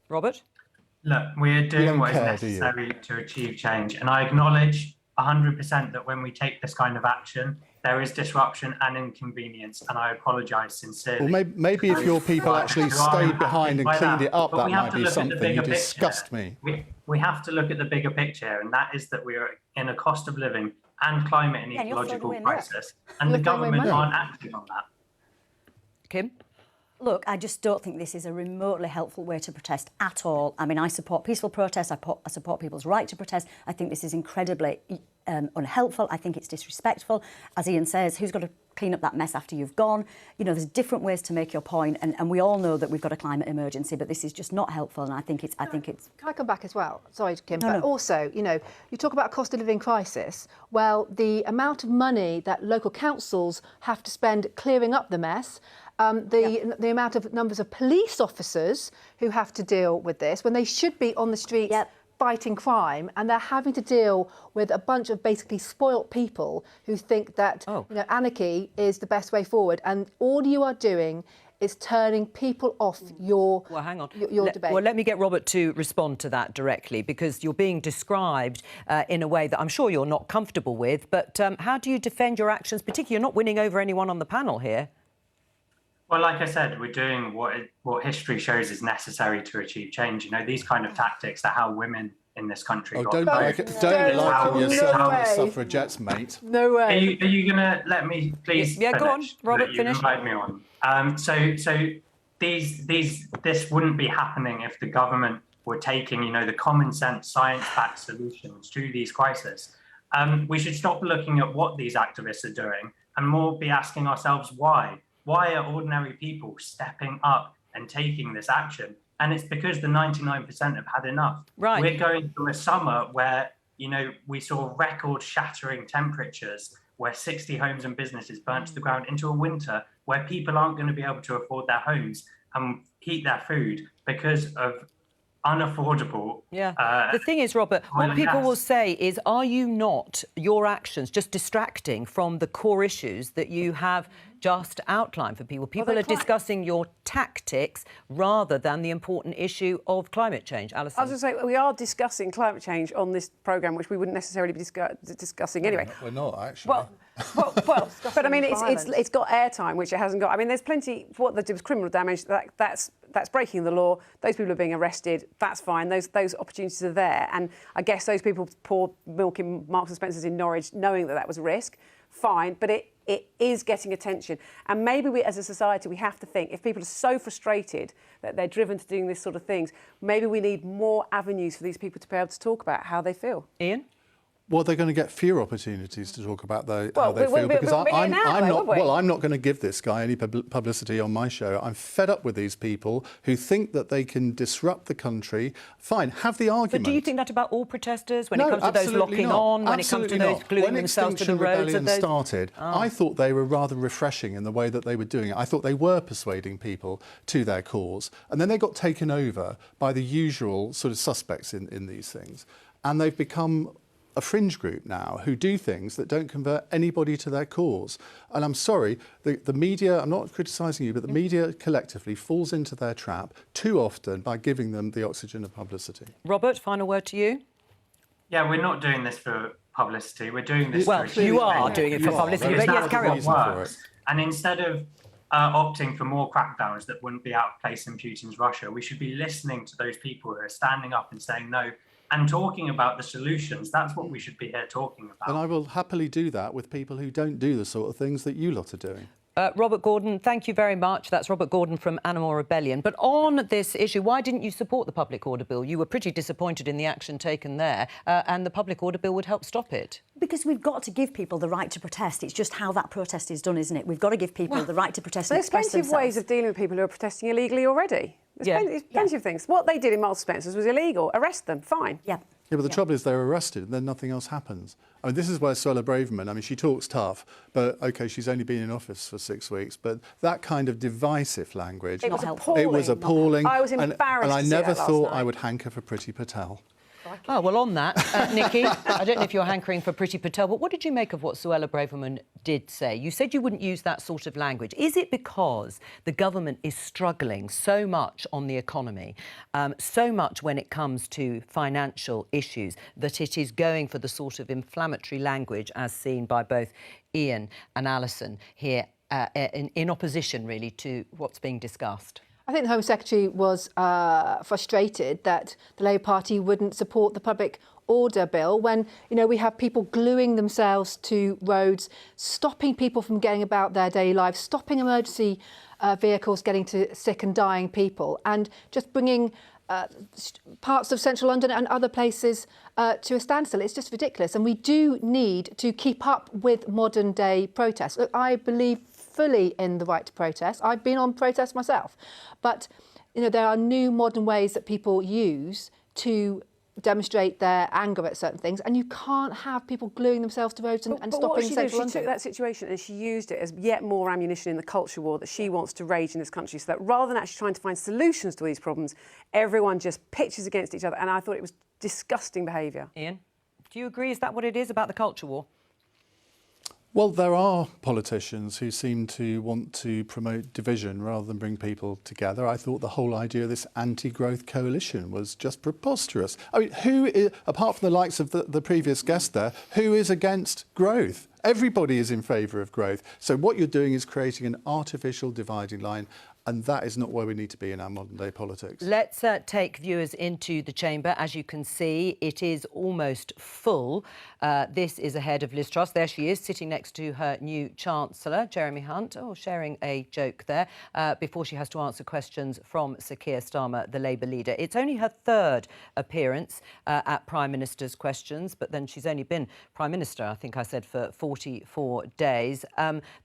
Robert? Look, we're doing what is necessary to achieve change. And I acknowledge 100% that when we take this kind of action, there is disruption and inconvenience, and I apologise sincerely. Well, maybe if your people actually stayed behind and cleaned it up, that might be something. You disgust me. We have to look at the bigger picture, and that is that we are in a cost of living and climate and ecological crisis, and the government aren't acting on that. Kim? Look, I just don't think this is a remotely helpful way to protest at all. I mean, I support peaceful protest. I support people's right to protest. I think this is incredibly unhelpful. I think it's disrespectful. As Iain says, who's got to clean up that mess after you've gone? You know, there's different ways to make your point, and we all know that we've got a climate emergency, but this is just not helpful, and I think it's... Can I come back as well? Sorry, Kim, but also, you know, you talk about cost of living crisis. Well, the amount of money that local councils have to spend clearing up the mess, the amount of numbers of police officers who have to deal with this when they should be on the streets fighting crime, and they're having to deal with a bunch of basically spoilt people who think that you know, anarchy is the best way forward, and all you are doing is turning people off your debate. Well, let me get Robert to respond to that directly, because you're being described in a way that I'm sure you're not comfortable with, but how do you defend your actions? Particularly, you're not winning over anyone on the panel here. Well, like I said, we're doing what history shows is necessary to achieve change. You know, these kind of tactics are how women in this country got don't like it yourself the suffragettes, mate. No way. Are you going to let me please finish? Go on, Robert, finish. Invite me on. So this wouldn't be happening if the government were taking, you know, the common sense, science-backed solutions to these crises. We should stop looking at what these activists are doing and more be asking ourselves why. Why are ordinary people stepping up and taking this action? And it's because the 99% have had enough. Right. We're going through a summer where, you know, we saw record-shattering temperatures, where 60 homes and businesses burnt to the ground, into a winter where people aren't going to be able to afford their homes and heat their food because of unaffordable. The thing is, Robert, what people will say is, are you not, your actions, just distracting from the core issues that you have just outlined for people? People are discussing your tactics rather than the important issue of climate change. Alison? I was going to say, we are discussing climate change on this programme, which we wouldn't necessarily be discussing anyway. We're not, actually. Well, but I mean, it's got airtime, which it hasn't got. I mean, there's plenty. What they do is criminal damage. That's breaking the law. Those people are being arrested. That's fine. Those opportunities are there. And I guess those people pour milk in Marks and Spencer's in Norwich, knowing that was a risk. Fine, but it is getting attention. And maybe we, as a society, we have to think, if people are so frustrated that they're driven to doing this sort of things, maybe we need more avenues for these people to be able to talk about how they feel. Iain? Well, they're going to get fewer opportunities to talk about how they feel, because I'm not going to give this guy any publicity on my show. I'm fed up with these people who think that they can disrupt the country. Fine, have the argument. But do you think that about all protesters when it comes to those locking on, when it comes to those gluing themselves to the roads? When Extinction Rebellion started, I thought they were rather refreshing in the way that they were doing it. I thought they were persuading people to their cause, and then they got taken over by the usual sort of suspects in these things, and they've become a fringe group now who do things that don't convert anybody to their cause. And I'm sorry, the media, I'm not criticising you, but the media collectively falls into their trap too often by giving them the oxygen of publicity. Robert, final word to you. Yeah, we're not doing this for publicity. We're doing this well, for... you are doing it for publicity, but yes, carry on. And instead of opting for more crackdowns that wouldn't be out of place in Putin's Russia, we should be listening to those people who are standing up and saying no, and talking about the solutions. That's what we should be here talking about. And I will happily do that with people who don't do the sort of things that you lot are doing. Robert Gordon, thank you very much. That's Robert Gordon from Animal Rebellion. But on this issue, why didn't you support the Public Order Bill? You were pretty disappointed in the action taken there, and the Public Order Bill would help stop it. Because we've got to give people the right to protest. It's just how that protest is done, isn't it? We've got to give people the right to protest and express themselves. There's plenty of ways of dealing with people who are protesting illegally already. There's plenty of things. What they did in Marks and Spencer's was illegal. Arrest them, fine. Yeah, but the trouble is they're arrested and then nothing else happens. I mean, this is where Suella Braverman, I mean, she talks tough, but, OK, she's only been in office for 6 weeks, but that kind of divisive language... It was appalling. It was appalling. I was embarrassed and I to see never that thought last night. I would hanker for Priti Patel. Oh, well, on that, Nickie, I don't know if you're hankering for Priti Patel, but what did you make of what Suella Braverman did say? You said you wouldn't use that sort of language. Is it because the government is struggling so much on the economy, so much when it comes to financial issues, that it is going for the sort of inflammatory language as seen by both Iain and Alison here in opposition, really, to what's being discussed? I think the Home Secretary was frustrated that the Labour Party wouldn't support the Public Order Bill when, you know, we have people gluing themselves to roads, stopping people from getting about their daily lives, stopping emergency vehicles getting to sick and dying people, and just bringing parts of central London and other places to a standstill. It's just ridiculous. And we do need to keep up with modern day protests. Look, I believe fully in the right to protest. I've been on protest myself. But, you know, there are new modern ways that people use to demonstrate their anger at certain things, and you can't have people gluing themselves to roads and stopping central London. She took that situation and she used it as yet more ammunition in the culture war that she wants to rage in this country, so that rather than actually trying to find solutions to these problems, everyone just pitches against each other, and I thought it was disgusting behaviour. Iain, do you agree? Is that what it is about the culture war? Well, there are politicians who seem to want to promote division rather than bring people together. I thought the whole idea of this anti-growth coalition was just preposterous. I mean, who is, apart from the likes of the previous guest there, who is against growth? Everybody is in favour of growth. So what you're doing is creating an artificial dividing line, and that is not where we need to be in our modern day politics. Let's take viewers into the chamber. As you can see, it is almost full. This is ahead of Liz Truss. There she is, sitting next to her new Chancellor, Jeremy Hunt, sharing a joke there, before she has to answer questions from Sir Keir Starmer, the Labour leader. It's only her third appearance at Prime Minister's questions, but then she's only been Prime Minister, I think I said, for 44 days.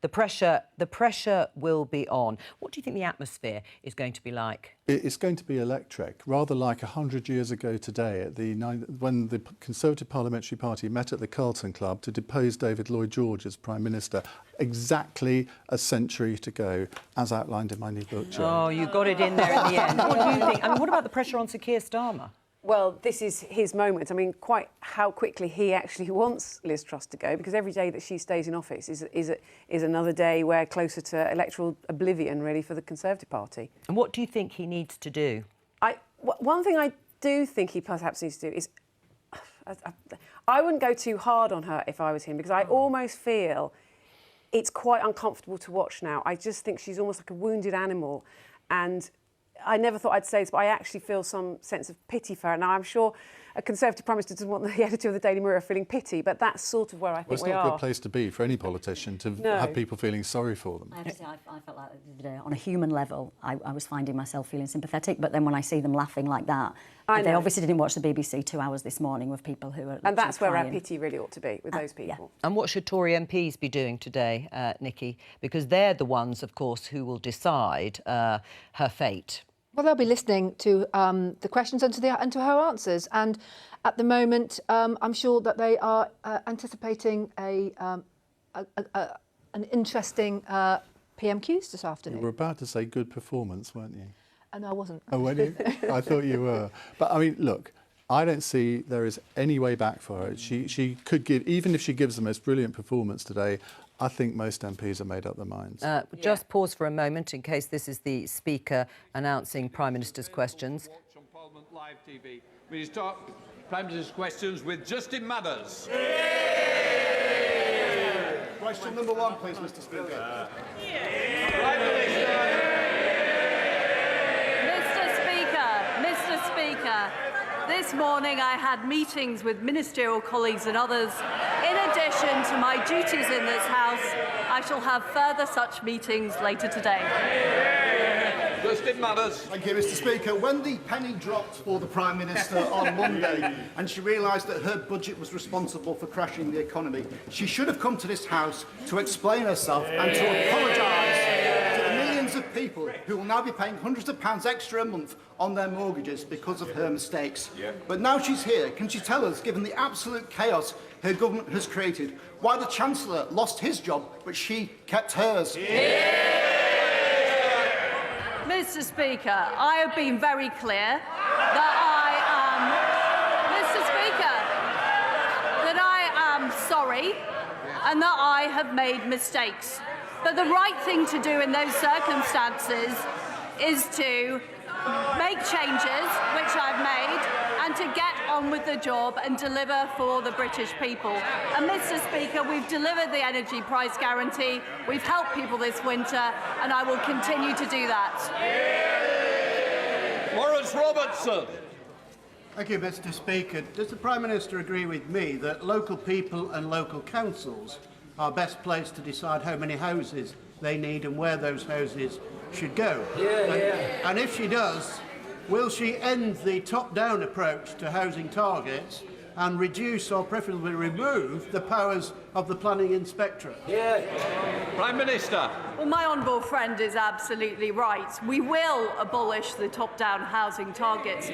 The pressure will be on. What do you think the atmosphere is going to be like? It's going to be electric, rather like 100 years ago today when the Conservative Parliamentary Party met at the Carlton Club to depose David Lloyd George as Prime Minister, exactly a century to go, as outlined in my new book, Jo. Oh, you got it in there in the end. What do you think? I mean, what about the pressure on Sir Keir Starmer? Well, this is his moment. I mean, quite how quickly he actually wants Liz Truss to go, because every day that she stays in office is another day we're closer to electoral oblivion, really, for the Conservative Party. And what do you think he needs to do? One thing I do think he perhaps needs to do is... I wouldn't go too hard on her if I was him, because I almost feel it's quite uncomfortable to watch now. I just think she's almost like a wounded animal, and... I never thought I'd say this, but I actually feel some sense of pity for her. Now, I'm sure a Conservative Prime Minister doesn't want the editor of the Daily Mirror feeling pity, but that's sort of where I think it's we are. not a good place to be for any politician to have people feeling sorry for them. I have to say, I felt like the other day, on a human level, I was finding myself feeling sympathetic, but then when I see them laughing like that, they obviously didn't watch the BBC 2 hours this morning with people who are and that's where crying. our pity really ought to be, with those people. Yeah. And what should Tory MPs be doing today, Nickie? Because they're the ones, of course, who will decide her fate. Well, they'll be listening to the questions and to her answers. And at the moment, I'm sure that they are anticipating an interesting PMQs this afternoon. You were about to say good performance, weren't you? No, I wasn't. Oh, were you? I thought you were. But, I mean, look, I don't see there is any way back for her. She could give, even if she gives the most brilliant performance today, I think most MPs have made up their minds. Just pause for a moment in case this is the Speaker announcing Prime Minister's questions. Watch on Parliament Live TV. We start Prime Minister's questions with Justin Madders. Question number 1, please, Mr. Speaker. Mr. Speaker, this morning I had meetings with ministerial colleagues and others. In addition to my duties in this House, I shall have further such meetings later today. Justin Madders. Thank you, Mr. Speaker. When the penny dropped for the Prime Minister on Monday and she realised that her budget was responsible for crashing the economy, she should have come to this House to explain herself and to apologise to the millions of people who will now be paying hundreds of pounds extra a month on their mortgages because of her mistakes. But now she's here, can she tell us, given the absolute chaos her government has created, why the Chancellor lost his job but she kept hers? Mr. Speaker, I have been very clear that I am sorry and that I have made mistakes. But the right thing to do in those circumstances is to make changes, which I've made, and to get on with the job and deliver for the British people. And Mr. Speaker, we've delivered the energy price guarantee, we've helped people this winter, and I will continue to do that. Maurice Robertson. Thank you, Mr. Speaker. Does the Prime Minister agree with me that local people and local councils are best placed to decide how many houses they need and where those houses should go? And if she does, will she end the top-down approach to housing targets and reduce or preferably remove the powers of the planning inspectorate? Prime Minister. Well, my honourable friend is absolutely right. We will abolish the top-down housing targets.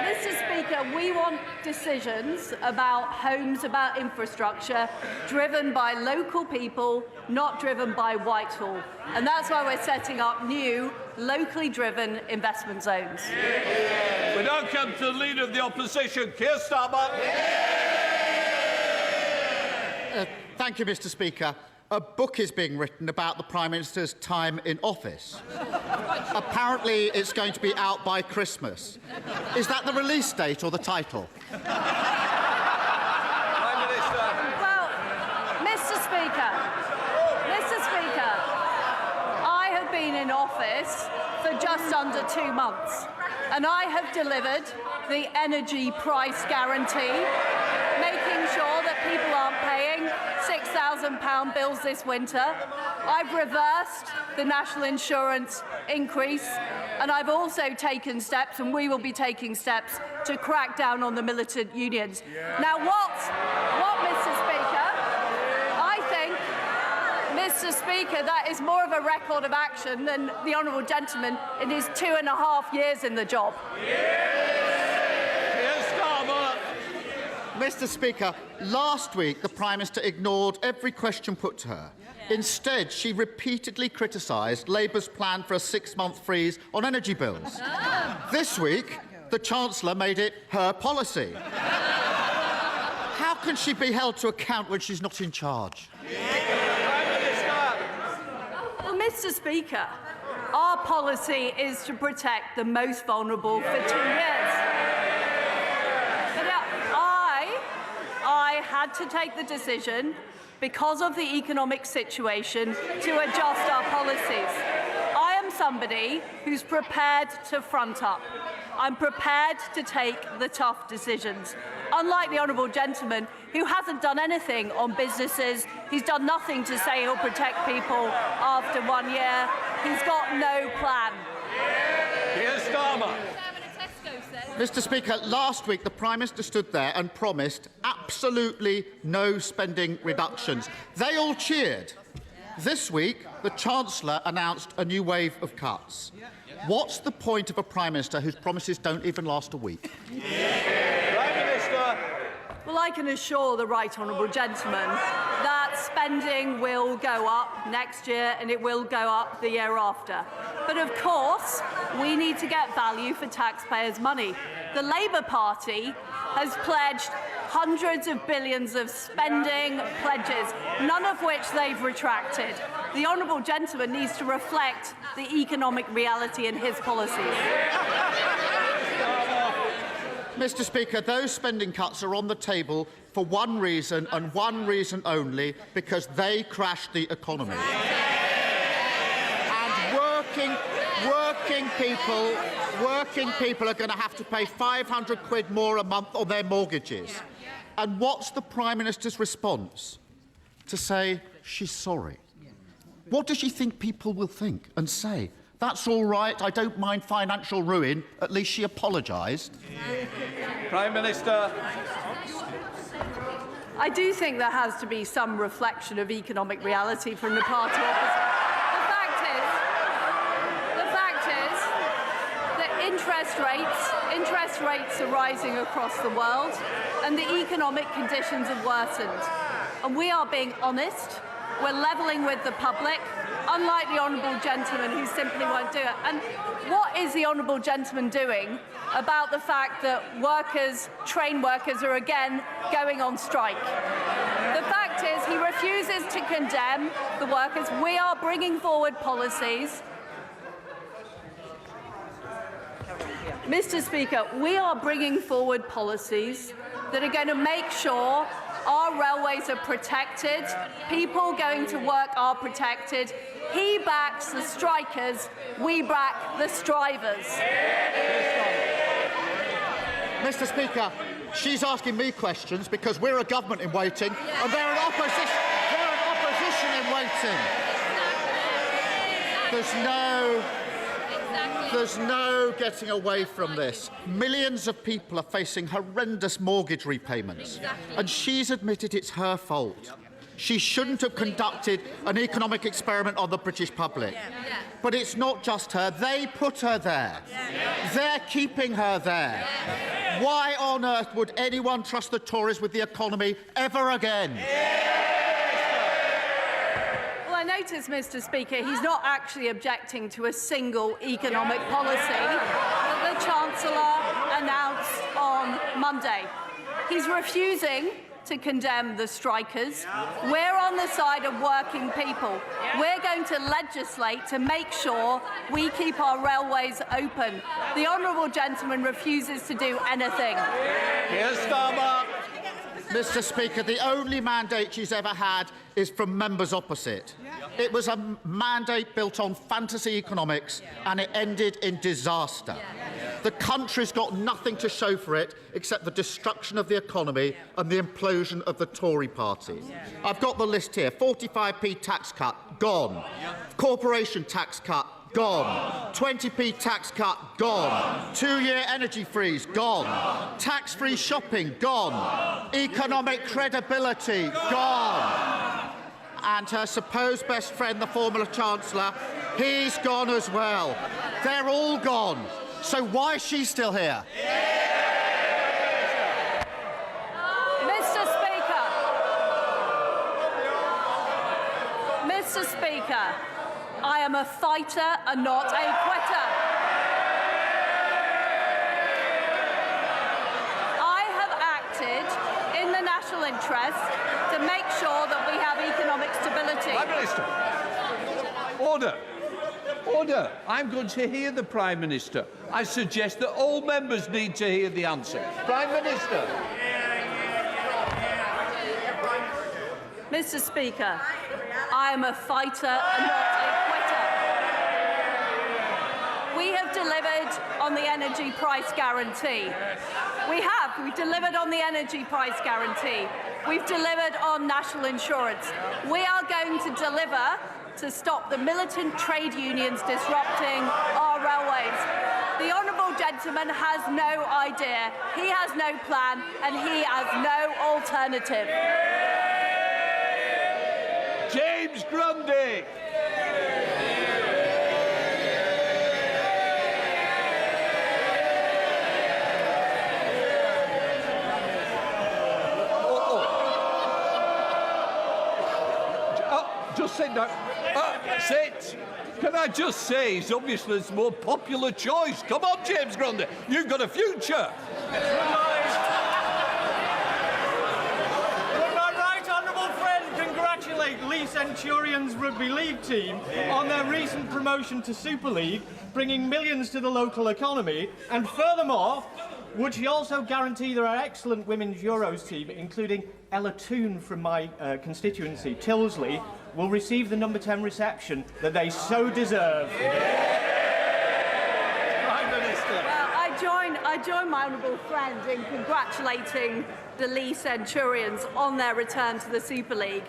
Mr. Speaker, we want decisions about homes, about infrastructure, driven by local people, not driven by Whitehall. And that's why we're setting up new, locally driven investment zones. We now come to the Leader of the Opposition, Keir Starmer. Thank you, Mr. Speaker. A book is being written about the Prime Minister's time in office. Apparently, it's going to be out by Christmas. Is that the release date or the title? Well, Mr. Speaker, I have been in office for just under 2 months, and I have delivered the energy price guarantee, making sure that people aren't paying £6,000 bills this winter. I've reversed the national insurance increase, and I've also taken steps, and we will be taking steps, to crack down on the militant unions. Now, what, Mr. Speaker, I think, Mr. Mr. Speaker, that is more of a record of action than the honourable gentleman in his 2.5 years in the job. Mr. Speaker, last week the Prime Minister ignored every question put to her. Instead, she repeatedly criticised Labour's plan for a 6-month freeze on energy bills. This week, the Chancellor made it her policy. How can she be held to account when she's not in charge? Well, Mr. Speaker, our policy is to protect the most vulnerable for 2 years. But I had to take the decision, because of the economic situation, to adjust our policies. I am somebody who's prepared to front up. I'm prepared to take the tough decisions. Unlike the honourable gentleman, who hasn't done anything on businesses, he's done nothing to say he'll protect people after 1 year. He's got no plan. Here's Starmer. Mr. Speaker, last week the Prime Minister stood there and promised absolutely no spending reductions. They all cheered. This week, the Chancellor announced a new wave of cuts. What's the point of a Prime Minister whose promises don't even last a week? Prime Minister. Well, I can assure the right honourable gentleman that spending will go up next year and it will go up the year after. But of course, we need to get value for taxpayers' money. The Labour Party has pledged hundreds of billions of spending pledges, none of which they've retracted. The honourable gentleman needs to reflect the economic reality in his policies. Mr. Speaker, those spending cuts are on the table for one reason and one reason only, because they crashed the economy. And working people are going to have to pay 500 quid more a month on their mortgages. And what's the Prime Minister's response? To say she's sorry. What does she think people will think and say? That's all right, I don't mind financial ruin. At least she apologised. Prime Minister. I do think there has to be some reflection of economic reality from the party opposite. The fact is that interest rates are rising across the world and the economic conditions have worsened. And we are being honest. We're levelling with the public, unlike the honourable gentleman who simply won't do it. And what is the honourable gentleman doing about the fact that train workers are again going on strike? The fact is he refuses to condemn the workers. We are bringing forward policies. Mr. Speaker, we are bringing forward policies that are going to make sure our railways are protected, people going to work are protected. He backs the strikers, we back the strivers. Mr. Speaker, she's asking me questions because we're a government in waiting and they're an opposition in waiting. There's no getting away from this. Millions of people are facing horrendous mortgage repayments. And she's admitted it's her fault. She shouldn't have conducted an economic experiment on the British public. But it's not just her. They put her there. They're keeping her there. Why on earth would anyone trust the Tories with the economy ever again? Well, I notice, Mr. Speaker, he's not actually objecting to a single economic policy that the Chancellor announced on Monday. He's refusing to condemn the strikers. We're on the side of working people. We're going to legislate to make sure we keep our railways open. The honourable gentleman refuses to do anything. Here's Starmer. Mr. Speaker, the only mandate she's ever had is from members opposite. It was a mandate built on fantasy economics and it ended in disaster. The country's got nothing to show for it except the destruction of the economy and the implosion of the Tory party. I've got the list here. 45p tax cut, gone. Corporation tax cut, gone. 20p tax cut, gone. 2-year energy freeze, gone. Tax-free shopping, gone. Economic credibility, gone. and her supposed best friend, the former Chancellor, he's gone as well. They're all gone. So why is she still here? Mr. Speaker, I am a fighter and not a quitter. I have acted in the national interest to make sure that we have economic stability. Prime Minister. Order. Order. I'm going to hear the Prime Minister. I suggest that all members need to hear the answer. Prime Minister. Mr. Speaker, I am a fighter and not a quitter. We have delivered on the energy price guarantee. We've delivered on the energy price guarantee. We've delivered on national insurance. We are going to deliver to stop the militant trade unions disrupting our railways. The honourable gentleman has no idea, he has no plan, and he has no alternative. James Grundy. Just sit down. Sit. Can I just say, he's obviously the more popular choice. Come on, James Grundy. You've got a future. Lee Centurion's rugby league team on their recent promotion to Super League, bringing millions to the local economy, and furthermore, would she also guarantee that our excellent women's Euros team, including Ella Toon from my constituency, Tyldesley, will receive the number 10 reception that they so deserve? Prime Minister. Well, I join my honourable friend in congratulating the Lee Centurions on their return to the Super League.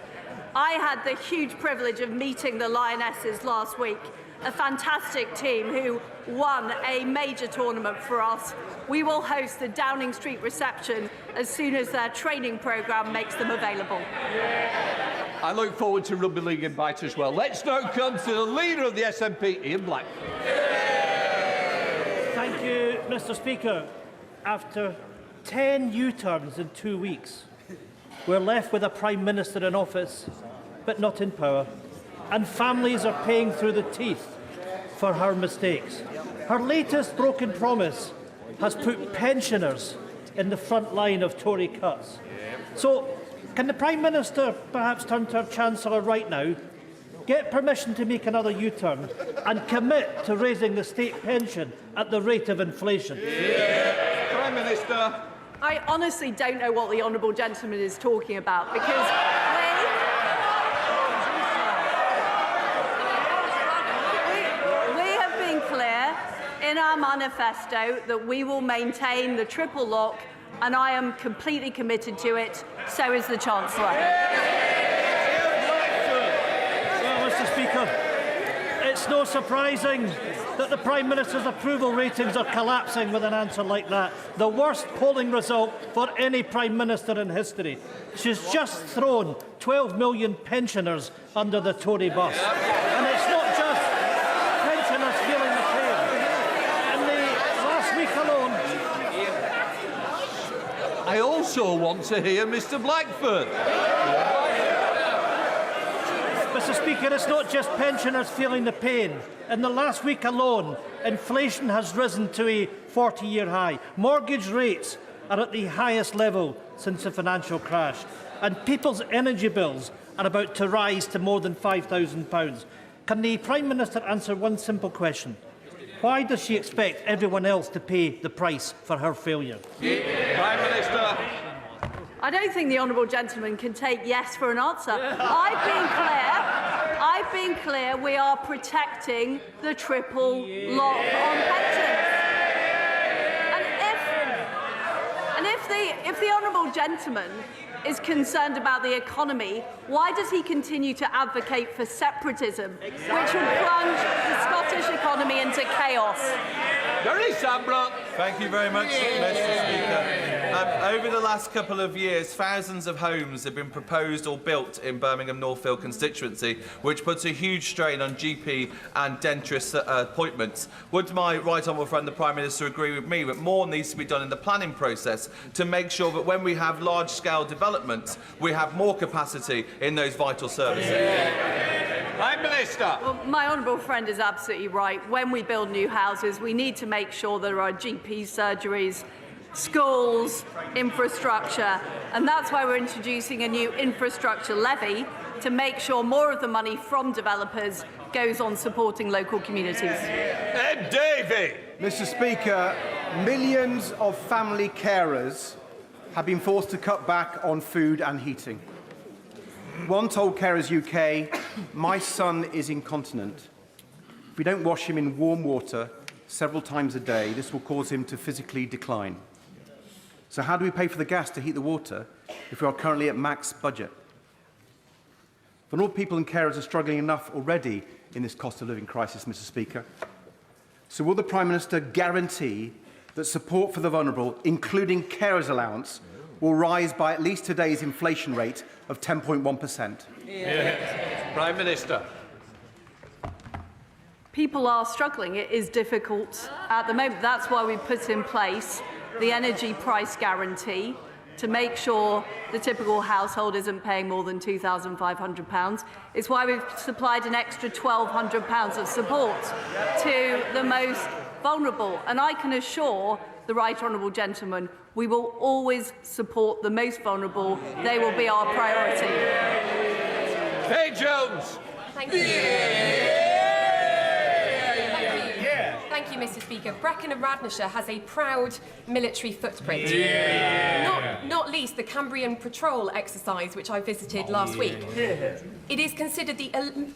I had the huge privilege of meeting the Lionesses last week, a fantastic team who won a major tournament for us. We will host the Downing Street reception as soon as their training programme makes them available. I look forward to Rugby League invite as well. Let's now come to the leader of the SNP, Iain Black. Thank you, Mr. Speaker. After 10 U-turns in 2 weeks, we're left with a Prime Minister in office, but not in power. And families are paying through the teeth for her mistakes. Her latest broken promise has put pensioners in the front line of Tory cuts. So, can the Prime Minister perhaps turn to her Chancellor right now, get permission to make another U-turn, and commit to raising the state pension at the rate of inflation? Prime Minister. I honestly don't know what the honourable gentleman is talking about, because we have been clear in our manifesto that we will maintain the triple lock, and I am completely committed to it. So is the Chancellor. Well, Mr. Speaker, it's no surprising that the Prime Minister's approval ratings are collapsing with an answer like that. The worst polling result for any Prime Minister in history. She's just thrown 12 million pensioners under the Tory bus. And it's not just pensioners feeling the pain. In the last week alone... I also want to hear Mr. Blackford. Mr. Speaker, it's not just pensioners feeling the pain. In the last week alone, inflation has risen to a 40-year high. Mortgage rates are at the highest level since the financial crash. And people's energy bills are about to rise to more than £5,000. Can the Prime Minister answer one simple question? Why does she expect everyone else to pay the price for her failure? Prime Minister. I don't think the honourable gentleman can take yes for an answer. I've been clear, we are protecting the triple lock on pensions. And if the honourable gentleman is concerned about the economy, why does he continue to advocate for separatism, which would plunge the Scottish economy into chaos? Gary Sambrot. Thank you very much, Mr. Speaker. Over the last couple of years, thousands of homes have been proposed or built in Birmingham Northfield constituency, which puts a huge strain on GP and dentist appointments. Would my right honourable friend, the Prime Minister, agree with me that more needs to be done in the planning process to make sure that when we have large-scale developments, we have more capacity in those vital services? Prime Minister. Well, my honourable friend is absolutely right. When we build new houses, we need to make sure there are GP surgeries, schools, infrastructure, and that's why we're introducing a new infrastructure levy to make sure more of the money from developers goes on supporting local communities. Ed Davey. Mr. Speaker, millions of family carers have been forced to cut back on food and heating. One told Carers UK, "My son is incontinent. If we don't wash him in warm water several times a day, this will cause him to physically decline." So how do we pay for the gas to heat the water if we are currently at max budget? Vulnerable people and carers are struggling enough already in this cost of living crisis, Mr. Speaker. So will the Prime Minister guarantee that support for the vulnerable, including carers allowance, will rise by at least today's inflation rate of 10.1%? Prime Minister. People are struggling. It is difficult at the moment. That's why we put in place the energy price guarantee to make sure the typical household isn't paying more than £2,500. It's why we've supplied an extra £1,200 of support to the most vulnerable. And I can assure the right honourable gentleman we will always support the most vulnerable. They will be our priority. Hey, Jones. Thank you. Thank you, Mr. Speaker. Brecon and Radnorshire has a proud military footprint. Not least the Cambrian Patrol exercise, which I visited last week. It is considered the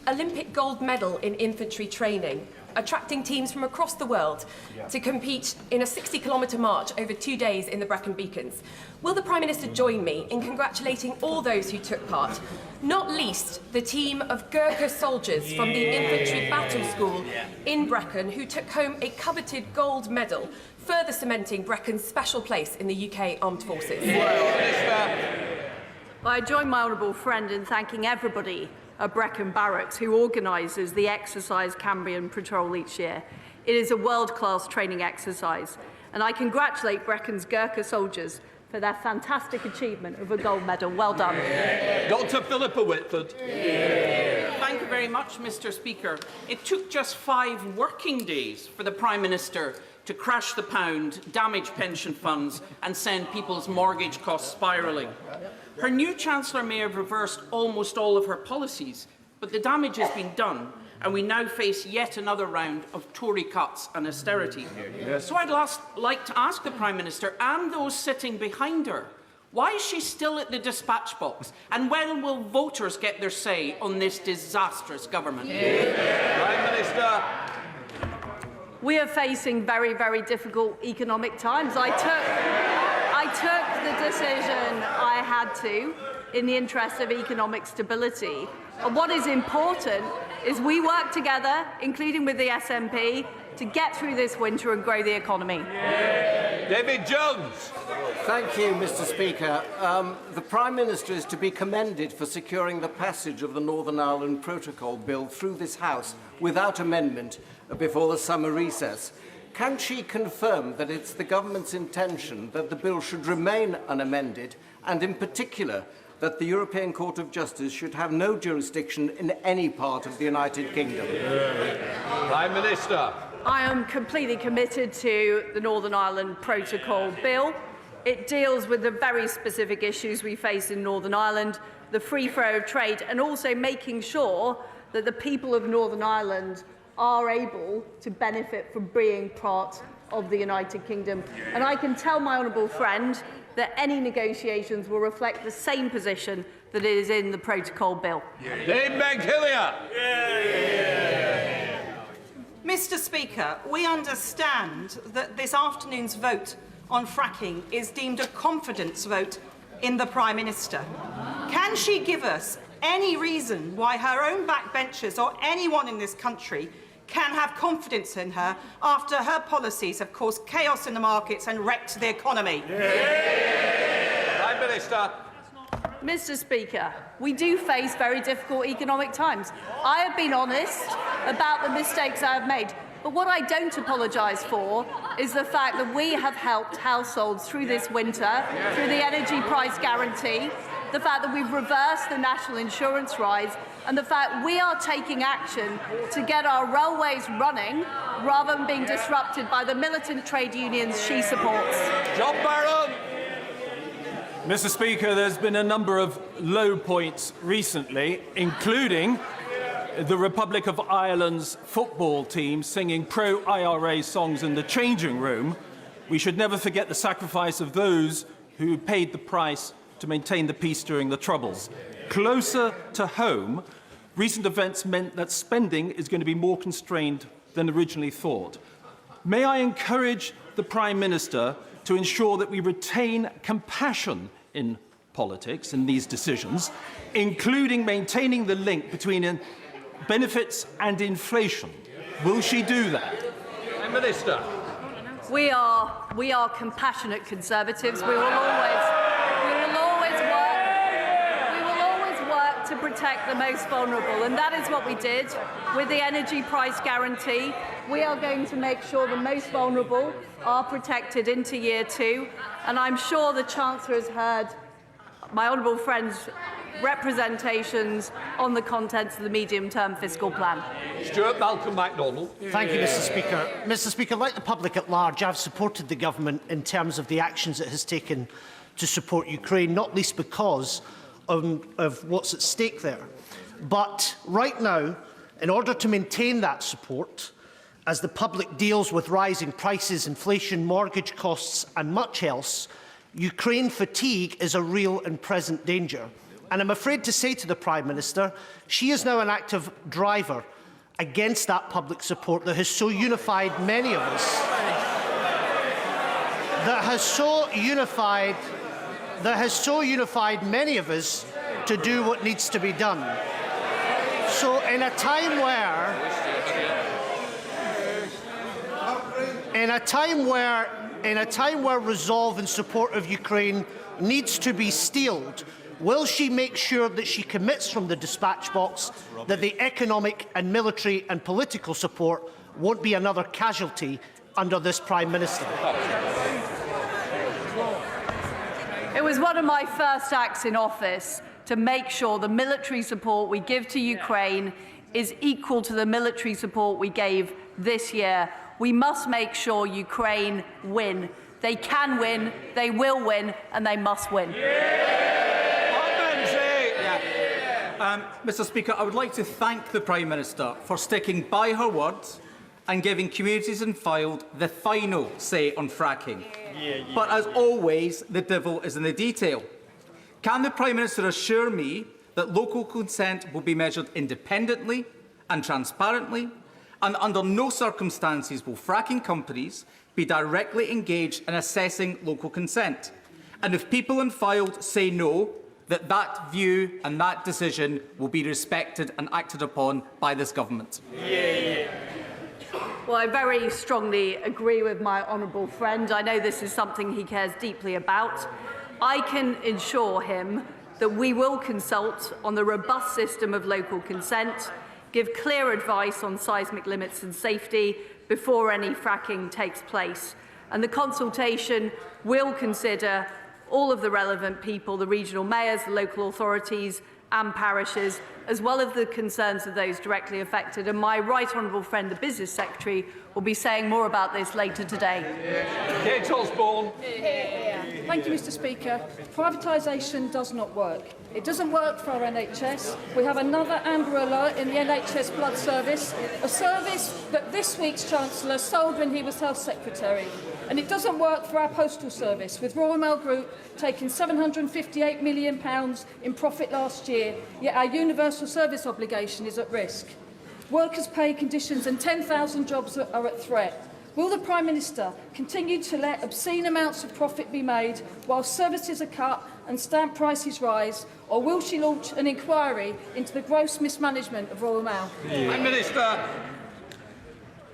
Olympic gold medal in infantry training, attracting teams from across the world to compete in a 60-kilometre march over 2 days in the Brecon Beacons. Will the Prime Minister join me in congratulating all those who took part, not least the team of Gurkha soldiers from the Infantry Battle School in Brecon who took home a coveted gold medal, further cementing Brecon's special place in the UK Armed Forces? Well, I join my honourable friend in thanking everybody at Brecon Barracks who organises the exercise Cambrian Patrol each year. It is a world-class training exercise, and I congratulate Brecon's Gurkha soldiers for their fantastic achievement of a gold medal. Well done. Dr. Philippa Whitford. Thank you very much, Mr. Speaker. It took just 5 working days for the Prime Minister to crash the pound, damage pension funds and send people's mortgage costs spiralling. Her new Chancellor may have reversed almost all of her policies, but the damage has been done, and we now face yet another round of Tory cuts and austerity. So I'd like to ask the Prime Minister and those sitting behind her, why is she still at the dispatch box, and when will voters get their say on this disastrous government? Prime Minister. We are facing very, very difficult economic times. I took the decision I had to in the interest of economic stability. And what is important is we work together, including with the SNP, to get through this winter and grow the economy. David Jones. Thank you, Mr. Speaker. The Prime Minister is to be commended for securing the passage of the Northern Ireland Protocol Bill through this House without amendment before the summer recess. Can she confirm that it's the government's intention that the bill should remain unamended, and in particular that the European Court of Justice should have no jurisdiction in any part of the United Kingdom? Prime Minister. I am completely committed to the Northern Ireland Protocol Bill. It deals with the very specific issues we face in Northern Ireland, the free flow of trade, and also making sure that the people of Northern Ireland are able to benefit from being part of the United Kingdom. And I can tell my honourable friend that any negotiations will reflect the same position that is in the Protocol Bill. Dame Hillier. Mr. Speaker, we understand that this afternoon's vote on fracking is deemed a confidence vote in the Prime Minister. Can she give us any reason why her own backbenchers or anyone in this country can have confidence in her after her policies have caused chaos in the markets and wrecked the economy? Prime Minister. Mr. Speaker, we do face very difficult economic times. I have been honest about the mistakes I have made. But what I don't apologise for is the fact that we have helped households through this winter, through the energy price guarantee, the fact that we've reversed the national insurance rise, and the fact we are taking action to get our railways running rather than being disrupted by the militant trade unions she supports. John Barron. Mr. Speaker, there's been a number of low points recently, including the Republic of Ireland's football team singing pro-IRA songs in the changing room. We should never forget the sacrifice of those who paid the price to maintain the peace during the Troubles. Closer to home, recent events meant that spending is going to be more constrained than originally thought. May I encourage the Prime Minister to ensure that we retain compassion in politics in these decisions, including maintaining the link between benefits and inflation. Will she do that? Prime Minister. We are compassionate Conservatives. We will always work to protect the most vulnerable, and that is what we did with the energy price guarantee. We are going to make sure the most vulnerable are protected into year 2, and I'm sure the Chancellor has heard my honourable friend's representations on the contents of the medium-term fiscal plan. Stuart Malcolm MacDonald. Thank you, Mr. Speaker. Mr. Speaker, like the public at large, I've supported the government in terms of the actions it has taken to support Ukraine, not least because of what's at stake there. But right now, in order to maintain that support, as the public deals with rising prices, inflation, mortgage costs and much else, Ukraine fatigue is a real and present danger. And I'm afraid to say to the Prime Minister, she is now an active driver against that public support that has so unified many of us, that has so unified many of us to do what needs to be done. So in a time where resolve in support of Ukraine needs to be steeled, will she make sure that she commits from the dispatch box that the economic and military and political support won't be another casualty under this Prime Minister? It was one of my first acts in office to make sure the military support we give to Ukraine is equal to the military support we gave this year. We must make sure Ukraine win. They can win, they will win, and they must win. Mr. Speaker, I would like to thank the Prime Minister for sticking by her words and giving communities in Fylde the final say on fracking. But as always, the devil is in the detail. Can the Prime Minister assure me that local consent will be measured independently and transparently, and under no circumstances will fracking companies be directly engaged in assessing local consent? And if people in Fylde say no, that view and that decision will be respected and acted upon by this government? Well, I very strongly agree with my honourable friend. I know this is something he cares deeply about. I can assure him that we will consult on the robust system of local consent, give clear advice on seismic limits and safety before any fracking takes place. And the consultation will consider all of the relevant people, the regional mayors, the local authorities and parishes, as well as the concerns of those directly affected. And my right honourable friend, the Business Secretary, will be saying more about this later today. Kate Osborne. Thank you, Mr. Speaker. Privatisation does not work. It doesn't work for our NHS. We have another Amber Alert in the NHS Blood Service, a service that this week's Chancellor sold when he was Health Secretary. And it doesn't work for our postal service, with Royal Mail Group taking £758 million in profit last year, yet our universal service obligation is at risk. Workers' pay conditions and 10,000 jobs are at threat. Will the Prime Minister continue to let obscene amounts of profit be made while services are cut and stamp prices rise, or will she launch an inquiry into the gross mismanagement of Royal Mail? Prime Minister.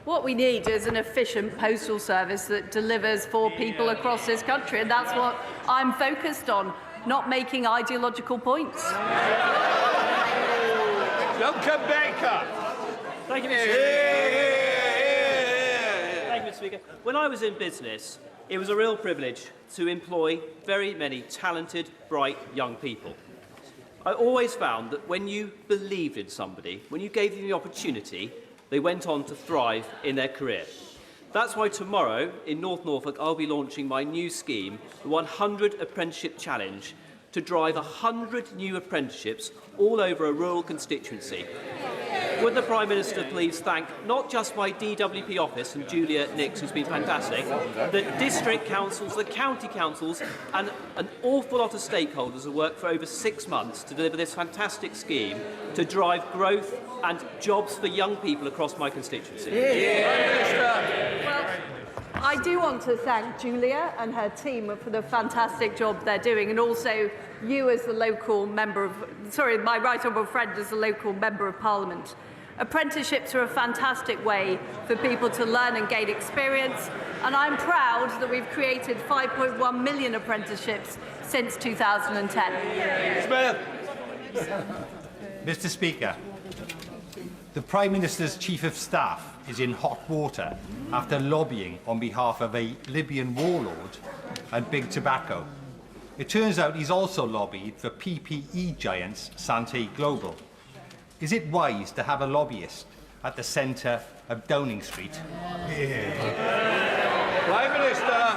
What we need is an efficient postal service that delivers for people across this country, and that's what I'm focused on, not making ideological points. Duncan Baker. Thank you, Mr. Speaker. Thank you, Mr. Speaker. When I was in business, it was a real privilege to employ very many talented, bright young people. I always found that when you believed in somebody, when you gave them the opportunity, they went on to thrive in their career. That's why tomorrow in North Norfolk I'll be launching my new scheme, the 100 Apprenticeship Challenge, to drive 100 new apprenticeships all over a rural constituency. Would the Prime Minister please thank not just my DWP office and Julia Nix, who's been fantastic, the district councils, the county councils and an awful lot of stakeholders who worked for over 6 months to deliver this fantastic scheme to drive growth and jobs for young people across my constituency. Well, I do want to thank Julia and her team for the fantastic job they're doing, and also you as the local member of, my right honourable friend as the local member of Parliament. Apprenticeships are a fantastic way for people to learn and gain experience, and I'm proud that we've created 5.1 million apprenticeships since 2010. Smith. Mr. Speaker, the Prime Minister's Chief of Staff is in hot water after lobbying on behalf of a Libyan warlord and Big Tobacco. It turns out he's also lobbied for PPE giants Sante Global. Is it wise to have a lobbyist at the centre of Downing Street? Prime Minister.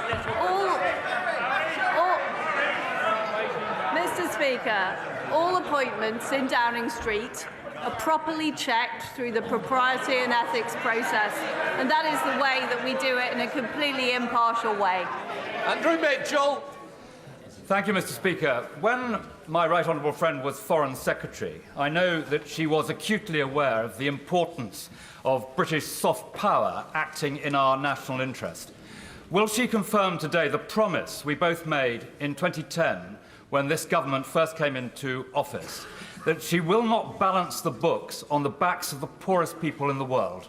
Mr. Speaker, all appointments in Downing Street are properly checked through the propriety and ethics process, and that is the way that we do it in a completely impartial way. Andrew Mitchell. Thank you, Mr. Speaker. When my right honourable friend was Foreign Secretary, I know that she was acutely aware of the importance of British soft power acting in our national interest. Will she confirm today the promise we both made in 2010 when this government first came into office, that she will not balance the books on the backs of the poorest people in the world?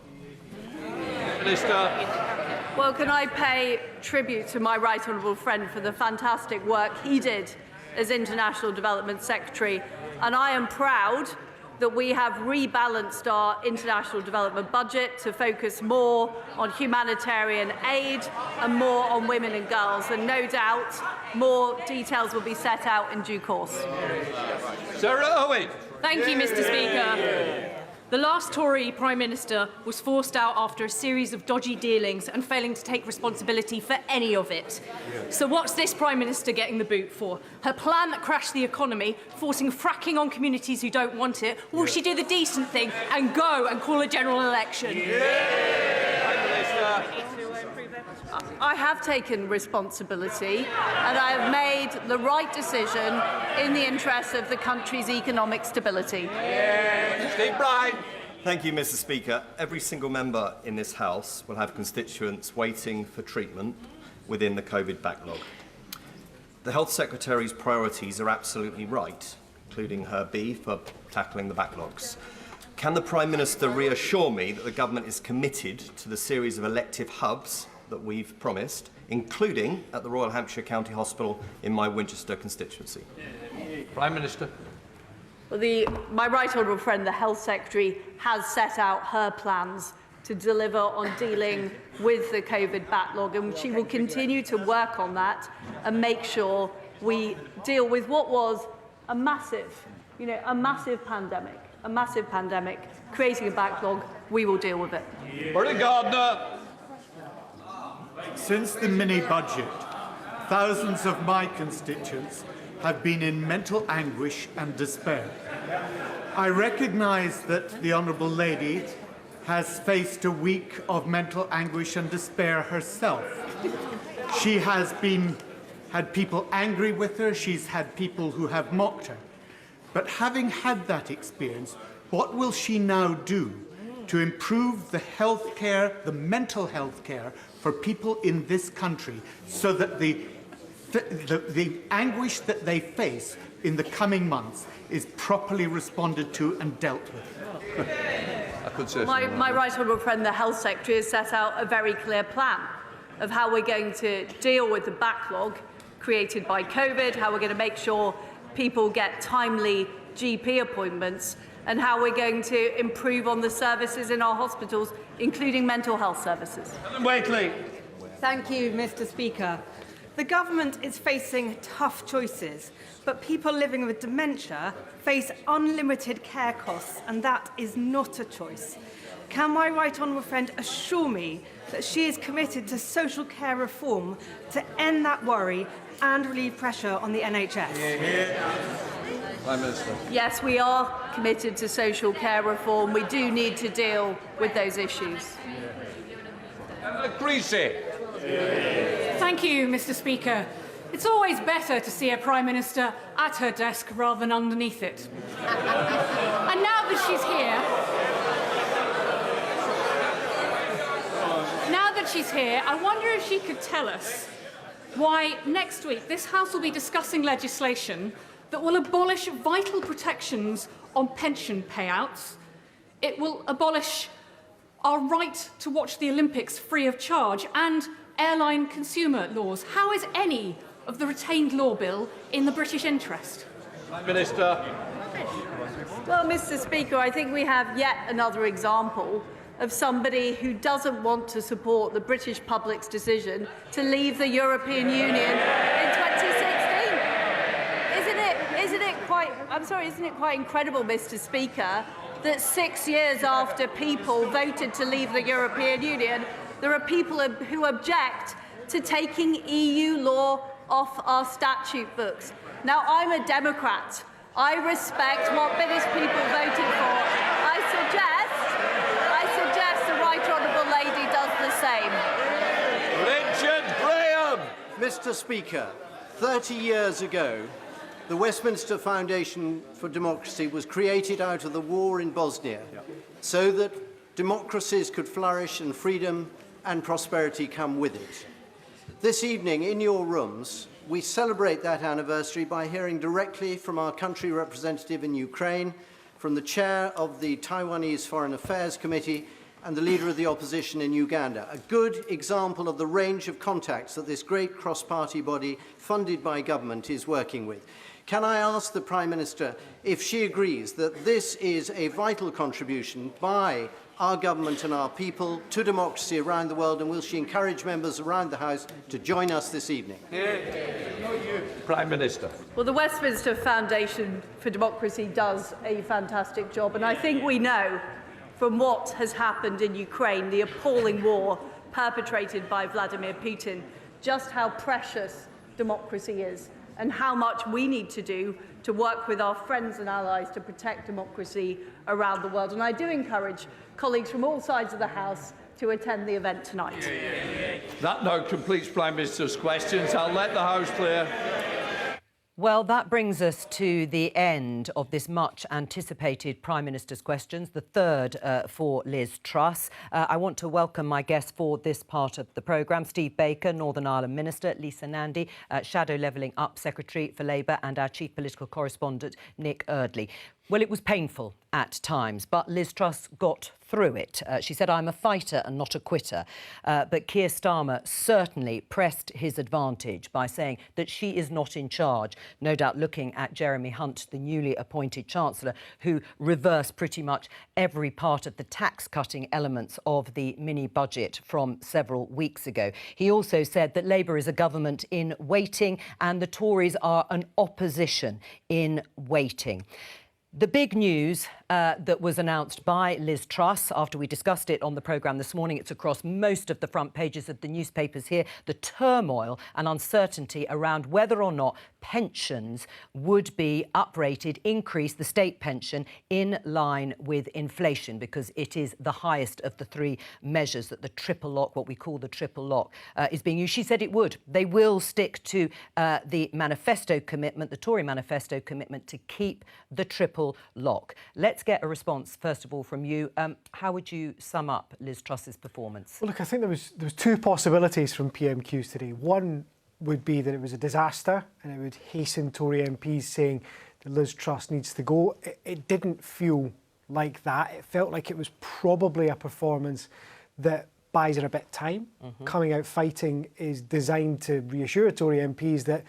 Minister. Well, can I pay tribute to my right honourable friend for the fantastic work he did as International Development Secretary, and I am proud that we have rebalanced our international development budget to focus more on humanitarian aid and more on women and girls, and no doubt more details will be set out in due course. Sarah Owen. Thank you, Mr. Speaker. The last Tory Prime Minister was forced out after a series of dodgy dealings and failing to take responsibility for any of it. So what's this Prime Minister getting the boot for? Her plan that crashed the economy, forcing fracking on communities who don't want it, or will she do the decent thing and go and call a general election? I have taken responsibility and I have made the right decision in the interest of the country's economic stability. Steve Bryan. Thank you, Mr. Speaker. Every single member in this House will have constituents waiting for treatment within the COVID backlog. The Health Secretary's priorities are absolutely right, including her B for tackling the backlogs. Can the Prime Minister reassure me that the government is committed to the series of elective hubs that we've promised, including at the Royal Hampshire County Hospital in my Winchester constituency? Prime Minister. Well, my right honourable friend, the Health Secretary, has set out her plans to deliver on dealing with the COVID backlog, and she will continue to work on that and make sure we deal with what was a massive pandemic, creating a backlog. We will deal with it. Bertie Gardner. Since the mini-budget, thousands of my constituents have been in mental anguish and despair. I recognise that the Honourable Lady has faced a week of mental anguish and despair herself. She has had people angry with her, she's had people who have mocked her. But having had that experience, what will she now do to improve the health care, the mental health care for people in this country, so that the anguish that they face in the coming months is properly responded to and dealt with? I could say My right honourable friend, the Health Secretary, has set out a very clear plan of how we're going to deal with the backlog created by COVID, how we're going to make sure people get timely GP appointments, and how we're going to improve on the services in our hospitals, including mental health services. Waitley. Thank you, Mr. Speaker. The government is facing tough choices, but people living with dementia face unlimited care costs, and that is not a choice. Can my right honourable friend assure me that she is committed to social care reform to end that worry and relieve pressure on the NHS? Prime Minister. Yes, we are committed to social care reform. We do need to deal with those issues. Greasy. Thank you, Mr. Speaker. It's always better to see a Prime Minister at her desk rather than underneath it. And now that she's here, I wonder if she could tell us why next week this House will be discussing legislation that will abolish vital protections on pension payouts. It will abolish our right to watch the Olympics free of charge and airline consumer laws. How is any of the retained law bill in the British interest? Prime Minister. Well, Mr. Speaker, I think we have yet another example of somebody who doesn't want to support the British public's decision to leave the European Union in 2016. Isn't it quite incredible, Mr. Speaker, that 6 years after people voted to leave the European Union, there are people who object to taking EU law off our statute books. Now, I'm a Democrat. I respect what British people voted for. I suggest the Right Honourable Lady does the same. Richard Graham. Mr. Speaker, 30 years ago, the Westminster Foundation for Democracy was created out of the war in Bosnia so that democracies could flourish and freedom and prosperity come with it. This evening, in your rooms, we celebrate that anniversary by hearing directly from our country representative in Ukraine, from the chair of the Taiwanese Foreign Affairs Committee, and the leader of the opposition in Uganda. A good example of the range of contacts that this great cross-party body, funded by government, is working with. Can I ask the Prime Minister if she agrees that this is a vital contribution by our government and our people to democracy around the world, and will she encourage members around the House to join us this evening? Prime Minister. Well, the Westminster Foundation for Democracy does a fantastic job, and I think we know from what has happened in Ukraine, the appalling war perpetrated by Vladimir Putin, just how precious democracy is and how much we need to do to work with our friends and allies to protect democracy around the world. And I do encourage colleagues from all sides of the House to attend the event tonight. That now completes Prime Minister's questions. I'll let the House clear. Well, that brings us to the end of this much-anticipated Prime Minister's questions, the third for Liz Truss. I want to welcome my guests for this part of the programme, Steve Baker, Northern Ireland Minister, Lisa Nandy, Shadow Levelling Up Secretary for Labour, and our Chief Political Correspondent, Nick Eardley. Well, it was painful at times, but Liz Truss got through it. She said, "I'm a fighter and not a quitter." But Keir Starmer certainly pressed his advantage by saying that she is not in charge, no doubt looking at Jeremy Hunt, the newly appointed Chancellor, who reversed pretty much every part of the tax-cutting elements of the mini-budget from several weeks ago. He also said that Labour is a government in waiting and the Tories are an opposition in waiting. The big news that was announced by Liz Truss after we discussed it on the programme this morning, it's across most of the front pages of the newspapers here, the turmoil and uncertainty around whether or not pensions would be uprated, increase the state pension in line with inflation, because it is the highest of the three measures that the triple lock, what we call the triple lock, is being used. She said it would. They will stick to the manifesto commitment, the Tory manifesto commitment, to keep the triple lock. Let's get a response, first of all, from you. How would you sum up Liz Truss's performance? Well, look, I think there was two possibilities from PMQs today. One would be that it was a disaster and it would hasten Tory MPs saying that Liz Truss needs to go. It didn't feel like that. It felt like it was probably a performance that buys her a bit of time. Coming out fighting is designed to reassure Tory MPs that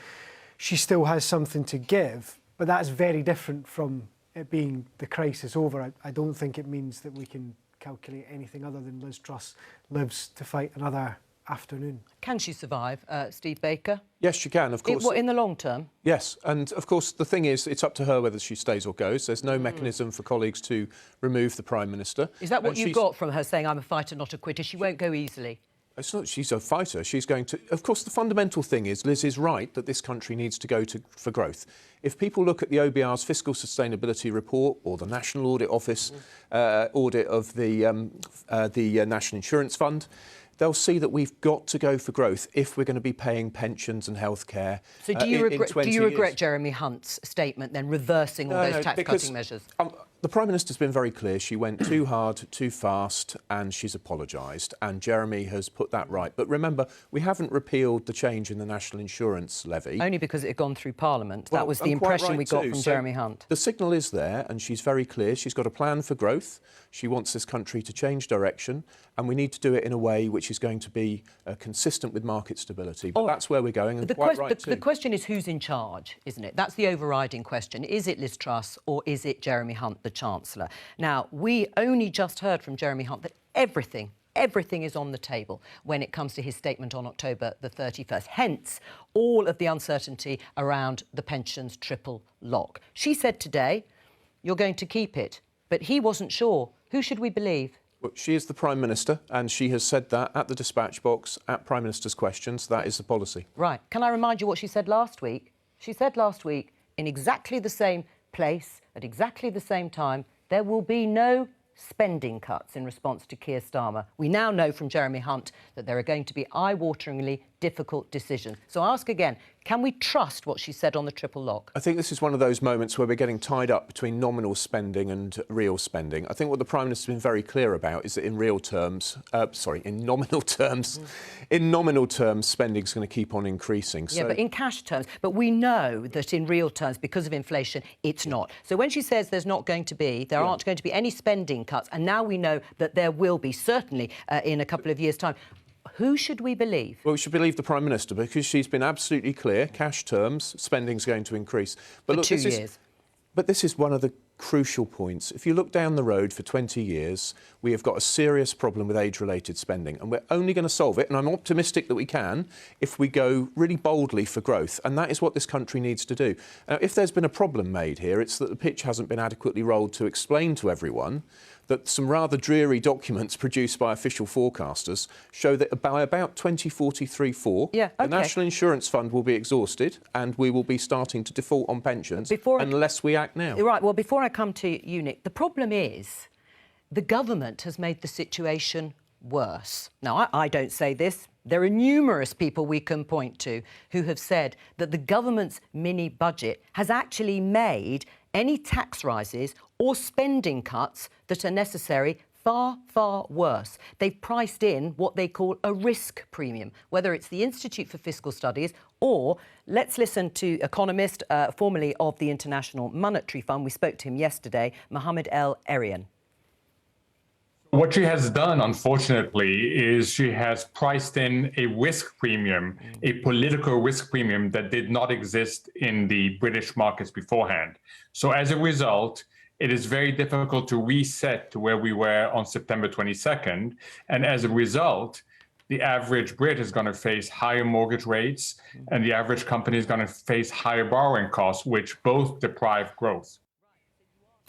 she still has something to give, but that's very different from it being the crisis over. I don't think it means that we can calculate anything other than Liz Truss lives to fight another afternoon. Can she survive, Steve Baker? Yes, she can, of course. What, in the long term? Yes, and of course the thing is, it's up to her whether she stays or goes. There's no mechanism for colleagues to remove the Prime Minister. Is that what you got from her saying, I'm a fighter, not a quitter? She won't go easily. It's not she's a fighter. She's going to... Of course, the fundamental thing is, Liz is right, that this country needs to go for growth. If people look at the OBR's Fiscal Sustainability Report or the National Audit Office audit of the National Insurance Fund, they'll see that we've got to go for growth if we're going to be paying pensions and healthcare. So do you regret Jeremy Hunt's statement, then reversing all those tax-cutting measures? The Prime Minister's been very clear. She went too hard, too fast, and she's apologised. And Jeremy has put that right. But remember, we haven't repealed the change in the National Insurance levy. Only because it had gone through Parliament. That was the impression we got from Jeremy Hunt. The signal is there, and she's very clear. She's got a plan for growth. She wants this country to change direction, and we need to do it in a way which is going to be consistent with market stability. But that's where we're going, and the question is who's in charge, isn't it? That's the overriding question. Is it Liz Truss or is it Jeremy Hunt, the Chancellor? Now, we only just heard from Jeremy Hunt that everything is on the table when it comes to his statement on October the 31st. Hence, all of the uncertainty around the pensions triple lock. She said today, you're going to keep it, but he wasn't sure. Who should we believe? Well, she is the Prime Minister, and she has said that at the dispatch box, at Prime Minister's questions. That is the policy. Right. Can I remind you what she said last week? She said last week, in exactly the same place, at exactly the same time, there will be no spending cuts in response to Keir Starmer. We now know from Jeremy Hunt that there are going to be eye-wateringly difficult decisions. So I ask again, can we trust what she said on the triple lock? I think this is one of those moments where we're getting tied up between nominal spending and real spending. I think what the Prime Minister's been very clear about is that in real terms, in nominal terms, spending's going to keep on increasing. Yeah, but in cash terms. But we know that in real terms, because of inflation, it's not. So when she says there aren't going to be any spending cuts, and now we know that there will be, certainly in a couple of years' time, who should we believe? Well, we should believe the Prime Minister, because she's been absolutely clear, cash terms, spending's going to increase. But for 2 years. But this is one of the crucial points. If you look down the road for 20 years, we have got a serious problem with age-related spending, and we're only going to solve it, and I'm optimistic that we can, if we go really boldly for growth, and that is what this country needs to do. Now, if there's been a problem made here, it's that the pitch hasn't been adequately rolled to explain to everyone that some rather dreary documents produced by official forecasters show that by about 2043-4, the National Insurance Fund will be exhausted and we will be starting to default on pensions unless we act now. Right, well, before I come to you, Nick, the problem is the government has made the situation worse. Now, I don't say this. There are numerous people we can point to who have said that the government's mini-budget has actually made any tax rises or spending cuts that are necessary far, far worse. They've priced in what they call a risk premium, whether it's the Institute for Fiscal Studies or, let's listen to economist, formerly of the International Monetary Fund, we spoke to him yesterday, Mohammed El-Erian. What she has done, unfortunately, is she has priced in a risk premium, a political risk premium that did not exist in the British markets beforehand. So as a result, it is very difficult to reset to where we were on September 22nd. And as a result, the average Brit is going to face higher mortgage rates and the average company is going to face higher borrowing costs, which both deprive growth.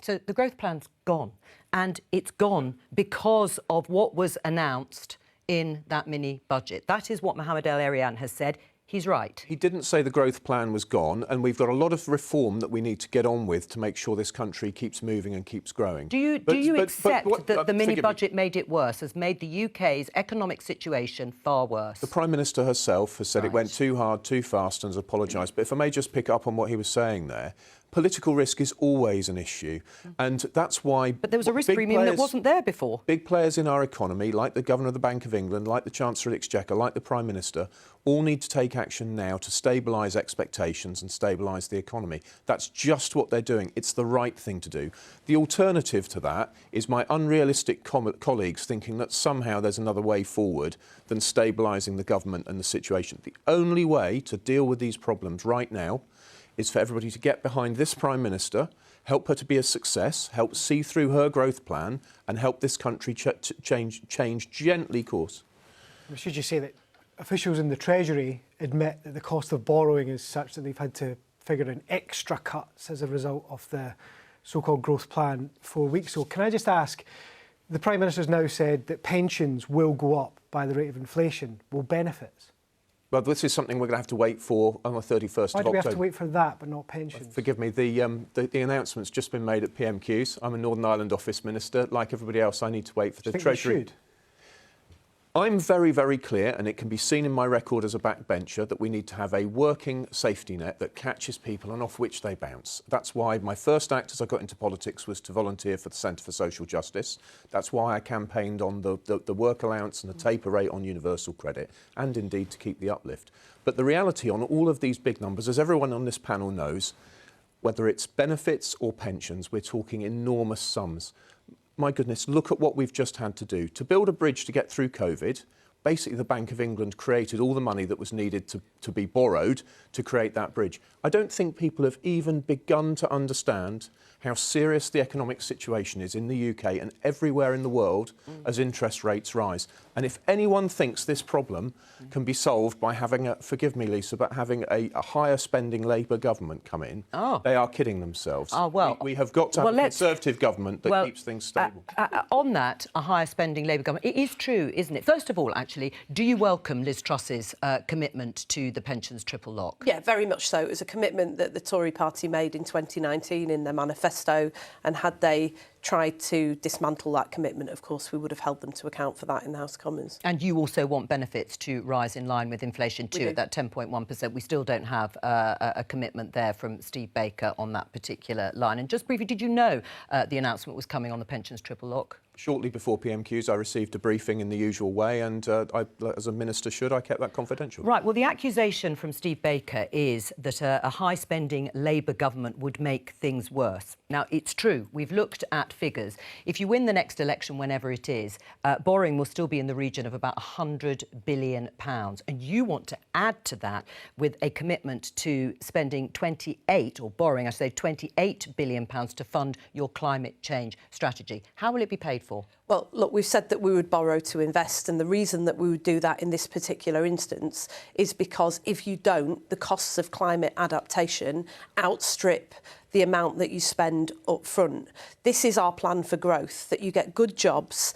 So the growth plan's gone. And it's gone because of what was announced in that mini-budget. That is what Mohammed El-Erian has said. He's right. He didn't say the growth plan was gone, and we've got a lot of reform that we need to get on with to make sure this country keeps moving and keeps growing. Do you accept that the mini-budget made it worse, has made the UK's economic situation far worse? The Prime Minister herself has said it went too hard, too fast, and has apologised. But if I may just pick up on what he was saying there, political risk is always an issue, and that's why... But there was a risk premium that wasn't there before. Big players in our economy, like the Governor of the Bank of England, like the Chancellor of the Exchequer, like the Prime Minister, all need to take action now to stabilise expectations and stabilise the economy. That's just what they're doing. It's the right thing to do. The alternative to that is my unrealistic colleagues thinking that somehow there's another way forward than stabilising the government and the situation. The only way to deal with these problems right now is for everybody to get behind this Prime Minister, help her to be a success, help see through her growth plan and help this country change gently course. Should you say that officials in the Treasury admit that the cost of borrowing is such that they've had to figure in extra cuts as a result of the so-called growth plan 4 weeks ago? Can I just ask, the Prime Minister's now said that pensions will go up by the rate of inflation. Will benefits? Well, this is something we're going to have to wait for on the 31st of October. Why do we have to wait for that but not pensions? Forgive me, the announcement's just been made at PMQs. I'm a Northern Ireland Office Minister. Like everybody else, I need to wait for the Treasury. Should? I'm very, very clear, and it can be seen in my record as a backbencher, that we need to have a working safety net that catches people and off which they bounce. That's why my first act as I got into politics was to volunteer for the Centre for Social Justice. That's why I campaigned on the work allowance and the taper rate on universal credit, and indeed to keep the uplift. But the reality on all of these big numbers, as everyone on this panel knows, whether it's benefits or pensions, we're talking enormous sums. My goodness, look at what we've just had to do. To build a bridge to get through COVID, basically the Bank of England created all the money that was needed to be borrowed to create that bridge. I don't think people have even begun to understand how serious the economic situation is in the UK and everywhere in the world as interest rates rise. And if anyone thinks this problem can be solved by having forgive me, Lisa, but having a higher spending Labour government come in, they are kidding themselves. We have got to have a Conservative government that keeps things stable. On that, a higher spending Labour government, it is true, isn't it? First of all, actually, do you welcome Liz Truss's commitment to the pensions triple lock? Yeah, very much so. It was a commitment that the Tory party made in 2019 in their manifesto, and had they tried to dismantle that commitment, of course, we would have held them to account for that in the House of Commons. And you also want benefits to rise in line with inflation too, at that 10.1%. We still don't have a commitment there from Steve Baker on that particular line. And just briefly, did you know the announcement was coming on the pensions triple lock? Shortly before PMQs, I received a briefing in the usual way, and I, as a minister should, I kept that confidential. Right, well, the accusation from Steve Baker is that a high-spending Labour government would make things worse. Now, it's true. We've looked at figures. If you win the next election, whenever it is, borrowing will still be in the region of about £100 billion. And you want to add to that with a commitment to spending borrowing, I say, £28 billion to fund your climate change strategy. How will it be paid for? Well, look, we've said that we would borrow to invest, and the reason that we would do that in this particular instance is because if you don't, the costs of climate adaptation outstrip the amount that you spend up front. This is our plan for growth, that you get good jobs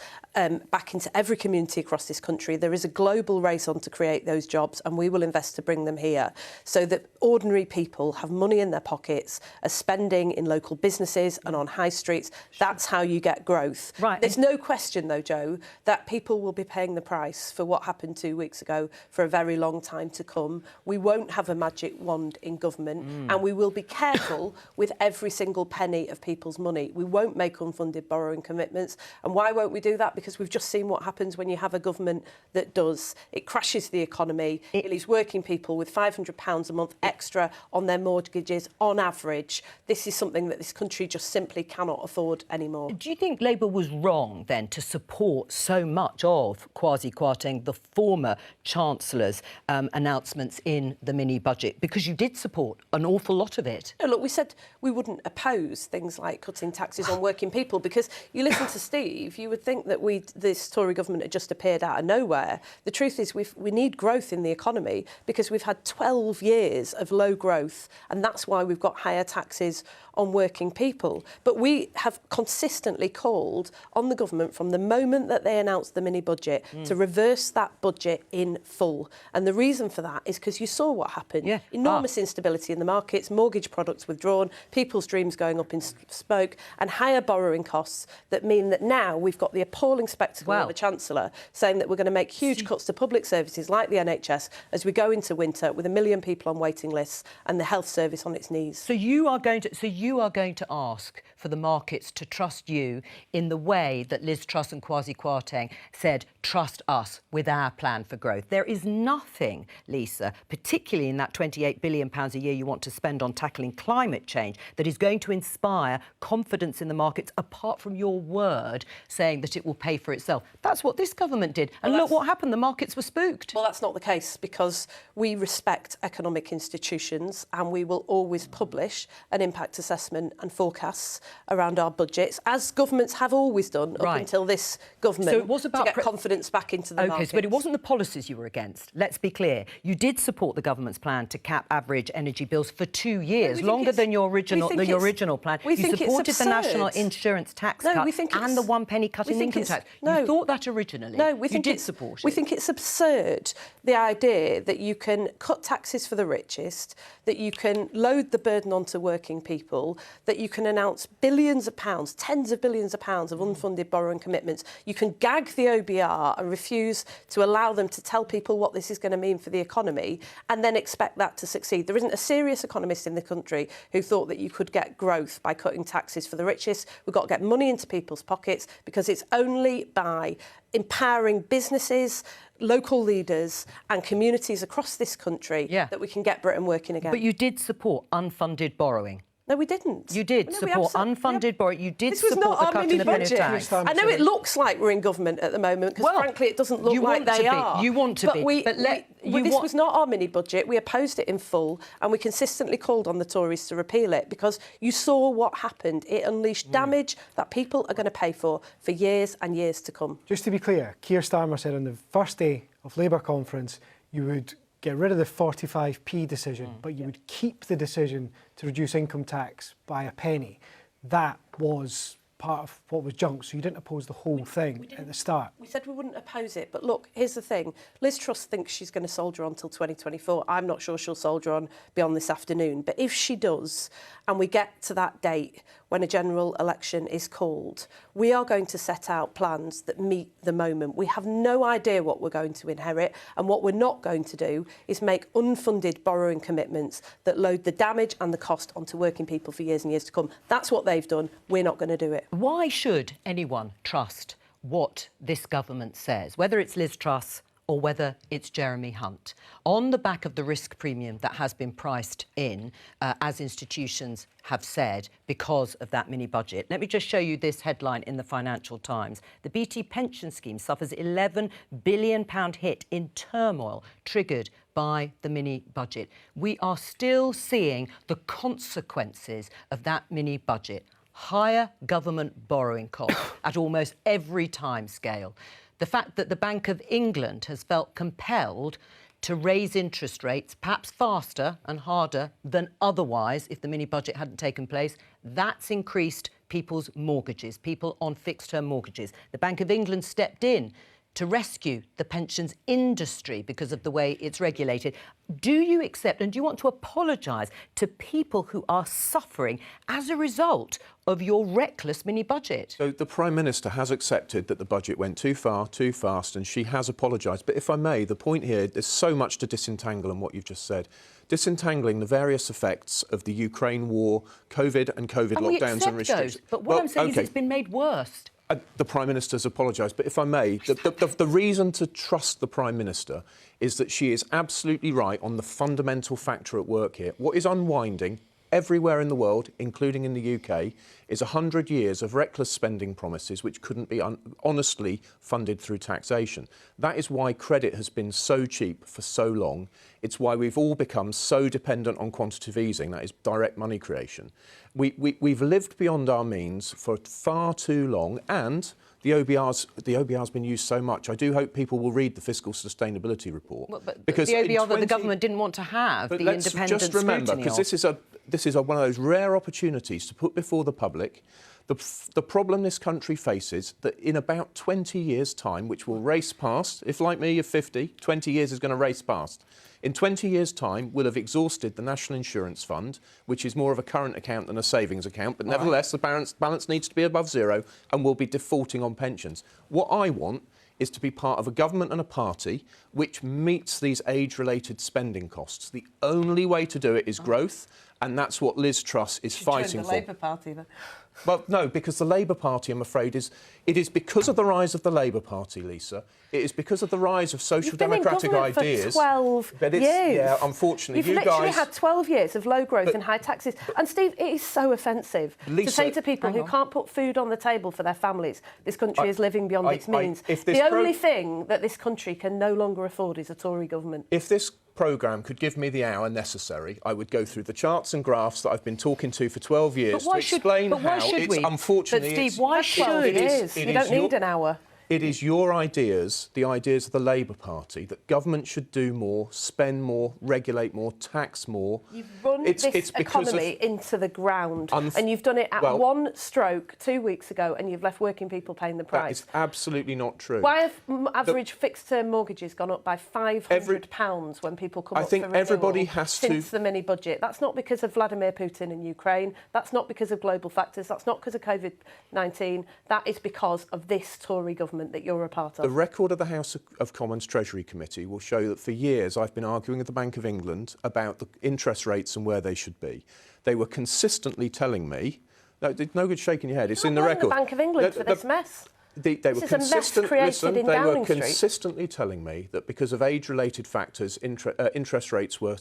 back into every community across this country. There is a global race on to create those jobs, and we will invest to bring them here so that ordinary people have money in their pockets, are spending in local businesses and on high streets. That's how you get growth. Right. There's no question, though, Joe, that people will be paying the price for what happened 2 weeks ago for a very long time to come. We won't have a magic wand in government, and we will be careful with every single penny of people's money. We won't make unfunded borrowing commitments. And why won't we do that? Because we've just seen what happens when you have a government that does. It crashes the economy. It leaves working people with £500 a month extra on their mortgages on average. This is something that this country just simply cannot afford anymore. Do you think Labour was wrong then to support so much of Kwasi Kwarteng, the former Chancellor's announcements in the mini-budget? Because you did support an awful lot of it. No, look, we said we wouldn't oppose things like cutting taxes on working people, because you listen to Steve, you would think that this Tory government had just appeared out of nowhere. The truth is we need growth in the economy because we've had 12 years of low growth, and that's why we've got higher taxes on working people. But we have consistently called on the government from the moment that they announced the mini-budget to reverse that budget in full. And the reason for that is because you saw what happened. Yeah. Enormous instability in the markets, mortgage products withdrawn, people's dreams going up in smoke, and higher borrowing costs that mean that now we've got the appalling spectacle of a Chancellor saying that we're going to make huge cuts to public services like the NHS as we go into winter with 1 million people on waiting lists and the health service on its knees. So you are going to ask for the markets to trust you in the way that Liz Truss and Kwasi Kwarteng said trust us with our plan for growth. There is nothing, Lisa, particularly in that £28 billion a year you want to spend on tackling climate change, that is going to inspire confidence in the markets apart from your word saying that it will pay for itself. That's what this government did. And look what happened. The markets were spooked. Well, that's not the case, because we respect economic institutions and we will always publish an impact assessment and forecasts around our budgets, as governments have always done up until this government, so it was about to get confidence back into the markets. But it wasn't the policies you were against. Let's be clear. You did support the government's plan to cap average energy bills for 2 years, longer than your original plan. You supported the national insurance tax cut and the 1 penny cut in income tax. You thought that originally. No, we think you did support it. We think it's absurd, the idea that you can cut taxes for the richest, that you can load the burden onto working people, that you can announce billions of pounds, tens of billions of pounds of unfunded borrowing commitments. You can gag the OBR and refuse to allow them to tell people what this is going to mean for the economy and then expect that to succeed. There isn't a serious economist in the country who thought that you could get growth by cutting taxes for the richest. We've got to get money into people's pockets, because it's only by empowering businesses, local leaders and communities across this country that we can get Britain working again. But you did support unfunded borrowing. No, we didn't. You did support unfunded borrowing. You did support the cut in the penny tax. I know it looks like we're in government at the moment, because frankly it doesn't look like they are. You want to be. This was not our mini budget. We opposed it in full, and we consistently called on the Tories to repeal it, because you saw what happened. It unleashed damage that people are going to pay for years and years to come. Just to be clear, Keir Starmer said on the first day of Labour conference you would get rid of the 45p decision, but you would keep the decision to reduce income tax by a penny. That was part of what was junk, so you didn't oppose the whole thing at the start. We said we wouldn't oppose it, but look, here's the thing. Liz Truss thinks she's going to soldier on till 2024. I'm not sure she'll soldier on beyond this afternoon, but if she does, and we get to that date when a general election is called, we are going to set out plans that meet the moment. We have no idea what we're going to inherit, and what we're not going to do is make unfunded borrowing commitments that load the damage and the cost onto working people for years and years to come. That's what they've done. We're not going to do it. Why should anyone trust what this government says, whether it's Liz Truss or whether it's Jeremy Hunt, on the back of the risk premium that has been priced in, as institutions have said, because of that mini-budget? Let me just show you this headline in the Financial Times. The BT pension scheme suffers £11 billion hit in turmoil triggered by the mini-budget. We are still seeing the consequences of that mini-budget. Higher government borrowing costs at almost every time scale. The fact that the Bank of England has felt compelled to raise interest rates, perhaps faster and harder than otherwise if the mini-budget hadn't taken place, that's increased people's mortgages, people on fixed-term mortgages. The Bank of England stepped in to rescue the pensions industry because of the way it's regulated. Do you accept and do you want to apologise to people who are suffering as a result of your reckless mini-budget? So the Prime Minister has accepted that the budget went too far, too fast, and she has apologised. But if I may, the point here, there's so much to disentangle in what you've just said. Disentangling the various effects of the Ukraine war, COVID and COVID lockdowns and restrictions. Those, but what I'm saying is it's been made worse. The Prime Minister's apologised, but if I may, the reason to trust the Prime Minister is that she is absolutely right on the fundamental factor at work here. What is unwinding everywhere in the world, including in the UK, is 100 years of reckless spending promises which couldn't be honestly funded through taxation. That is why credit has been so cheap for so long. It's why we've all become so dependent on quantitative easing, that is direct money creation. We've lived beyond our means for far too long, and the OBR's been used so much. I do hope people will read the fiscal sustainability report. Well, but because the OBR that the government didn't want to have, the independent just remember, because this is one of those rare opportunities to put before the public the problem this country faces, that in about 20 years' time, which will race past, if like me you're 50, 20 years is going to race past. In 20 years' time, we'll have exhausted the National Insurance Fund, which is more of a current account than a savings account, but nevertheless the balance needs to be above zero, and we'll be defaulting on pensions. What I want is to be part of a government and a party which meets these age-related spending costs. The only way to do it is growth, and that's what Liz Truss is fighting for. Labour Party, then. Well, no, because the Labour Party, I'm afraid, it is because of the rise of the Labour Party, Lisa. It is because of the rise of social democratic ideas. For 12 years. Yeah, unfortunately, You've literally had 12 years of low growth and high taxes. And Steve, it is so offensive to say to people who can't put food on the table for their families, this country is living beyond its means. The only thing that this country can no longer afford is a Tory government. If this programme could give me the hour necessary, I would go through the charts and graphs that I've been talking to for 12 years to explain how it's unfortunately... But Steve, why should it is? You don't need an hour. It is your ideas, the ideas of the Labour Party, that government should do more, spend more, regulate more, tax more. You've run this economy into the ground, and you've done it at one stroke 2 weeks ago, and you've left working people paying the price. That is absolutely not true. Why have average fixed-term mortgages gone up by £500 when people come up for renewal since the mini-budget? That's not because of Vladimir Putin in Ukraine. That's not because of global factors. That's not because of COVID-19. That is because of this Tory government that you're a part of. The record of the House of Commons Treasury Committee will show that for years I've been arguing with the Bank of England about the interest rates and where they should be. They were consistently telling me, no good shaking your head, it's in the record. The Bank of England for this mess. They were consistently telling me that because of age-related factors, interest rates were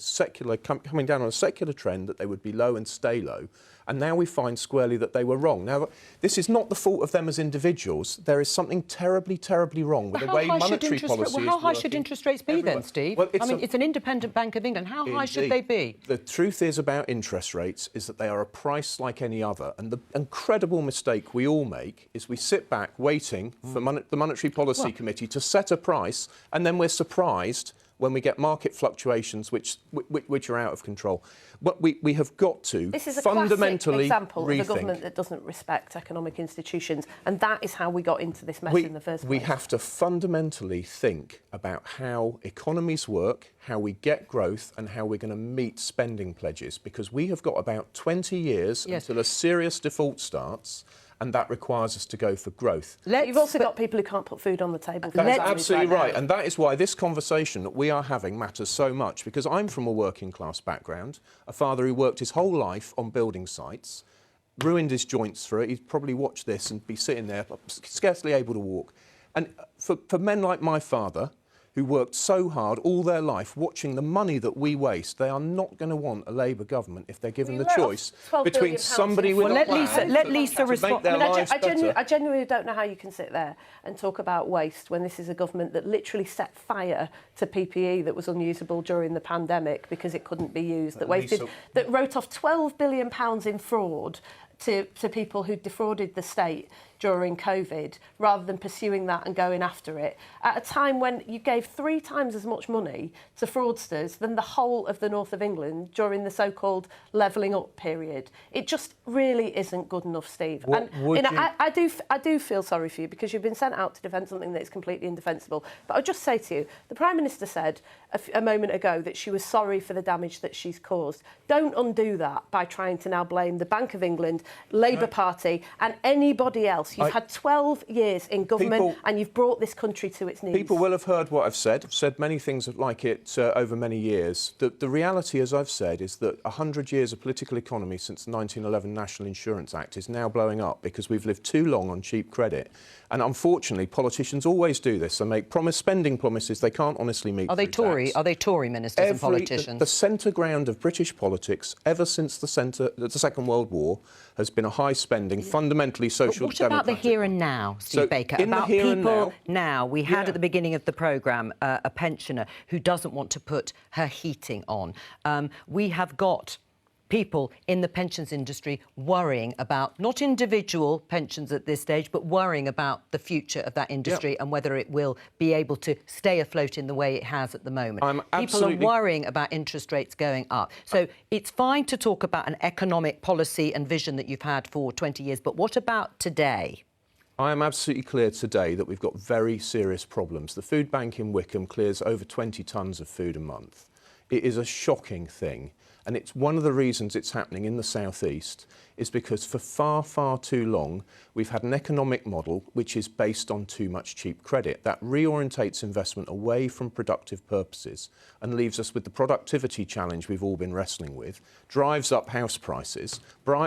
coming down on a secular trend, that they would be low and stay low. And now we find squarely that they were wrong. Now, this is not the fault of them as individuals. There is something terribly, terribly wrong with the way monetary policy is working. How high should interest rates be then, Steve? Well, it's an independent Bank of England. How high should they be? The truth is about interest rates is that they are a price like any other. And the incredible mistake we all make is we sit back waiting for the Monetary Policy Committee to set a price, and then we're surprised when we get market fluctuations which are out of control. But we have got to this is a fundamentally classic example rethink. of a government that doesn't respect economic institutions, and that is how we got into this mess in the first place. We have to fundamentally think about how economies work, how we get growth, and how we're going to meet spending pledges, because we have got about 20 years until a serious default starts. And that requires us to go for growth. You've also got people who can't put food on the table. That's absolutely right. And that is why this conversation that we are having matters so much, because I'm from a working class background, a father who worked his whole life on building sites, ruined his joints for it. He'd probably watch this and be sitting there, scarcely able to walk. And for men like my father, who worked so hard all their life watching the money that we waste, they are not going to want a Labour government if they're given the choice between somebody with a plan let Lisa respond. I genuinely don't know how you can sit there and talk about waste when this is a government that literally set fire to PPE that was unusable during the pandemic because it couldn't be used, that wrote off £12 billion in fraud to people who defrauded the state during COVID, rather than pursuing that and going after it, at a time when you gave 3 times as much money to fraudsters than the whole of the north of England during the so-called levelling up period. It just really isn't good enough, Steve. I do feel sorry for you, because you've been sent out to defend something that is completely indefensible. But I'll just say to you, the Prime Minister said a moment ago that she was sorry for the damage that she's caused. Don't undo that by trying to now blame the Bank of England, Labour Party and anybody else. You've had 12 years in government and you've brought this country to its knees. People will have heard what I've said. I've said many things like it over many years. The reality, as I've said, is that 100 years of political economy since the 1911 National Insurance Act is now blowing up because we've lived too long on cheap credit. And unfortunately, politicians always do this. They make spending promises they can't honestly meet. Are they Tory? Are they Tory ministers and politicians? The centre ground of British politics, ever since the Second World War, has been a high spending, fundamentally social democratic. What about the here and now, Steve Baker? About people now. We had at the beginning of the programme a pensioner who doesn't want to put her heating on. We have got people in the pensions industry worrying about not individual pensions at this stage, but worrying about the future of that industry and whether it will be able to stay afloat in the way it has at the moment. People are worrying about interest rates going up. So it's fine to talk about an economic policy and vision that you've had for 20 years, but what about today? I am absolutely clear today that we've got very serious problems. The food bank in Wickham clears over 20 tonnes of food a month. It is a shocking thing. And it's one of the reasons it's happening in the South East is because for far, far too long, we've had an economic model which is based on too much cheap credit. That reorientates investment away from productive purposes and leaves us with the productivity challenge we've all been wrestling with, drives up house prices,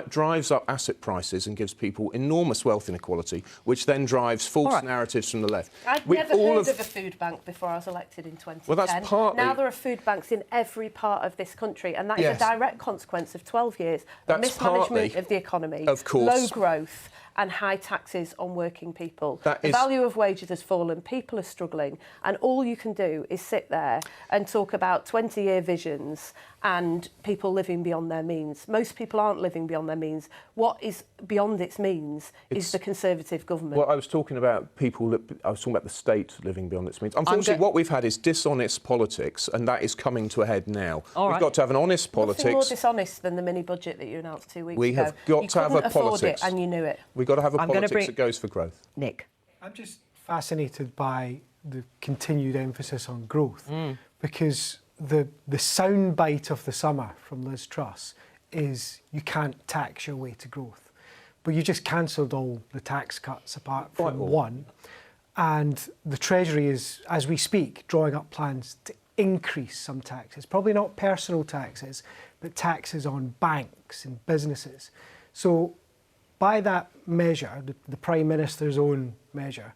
drives up asset prices and gives people enormous wealth inequality, which then drives false narratives from the left. I'd never heard of a food bank before I was elected in 2010. Well, that's partly... Now there are food banks in every part of this country, and that is a direct consequence of 12 years of mismanagement of the economy, of course, low growth and high taxes on working people. The value of wages has fallen, people are struggling, and all you can do is sit there and talk about 20-year visions and people living beyond their means. Most people aren't living beyond their means. What is beyond its means is the Conservative government. Well, I was talking about I was talking about the state living beyond its means. Unfortunately, what we've had is dishonest politics, and that is coming to a head now. We've got to have an honest politics. Nothing more dishonest than the mini-budget that you announced 2 weeks ago. We have got to have a politics. It, and you knew it. We've got to have a politics that goes for growth. Nick. I'm just fascinated by the continued emphasis on growth, because the soundbite of the summer from Liz Truss is you can't tax your way to growth. But you just cancelled all the tax cuts apart from one. And the Treasury is, as we speak, drawing up plans to increase some taxes. Probably not personal taxes, but taxes on banks and businesses. So by that measure, the Prime Minister's own measure,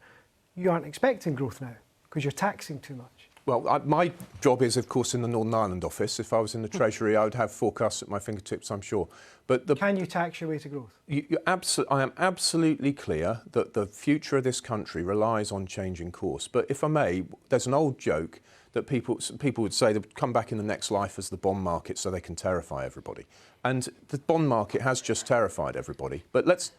you aren't expecting growth now because you're taxing too much. Well, my job is, of course, in the Northern Ireland office. If I was in the Treasury, I would have forecasts at my fingertips, I'm sure. But can you tax your way to growth? I am absolutely clear that the future of this country relies on changing course. But if I may, there's an old joke that people would say they'd come back in the next life as the bond market so they can terrify everybody. And the bond market has just terrified everybody. But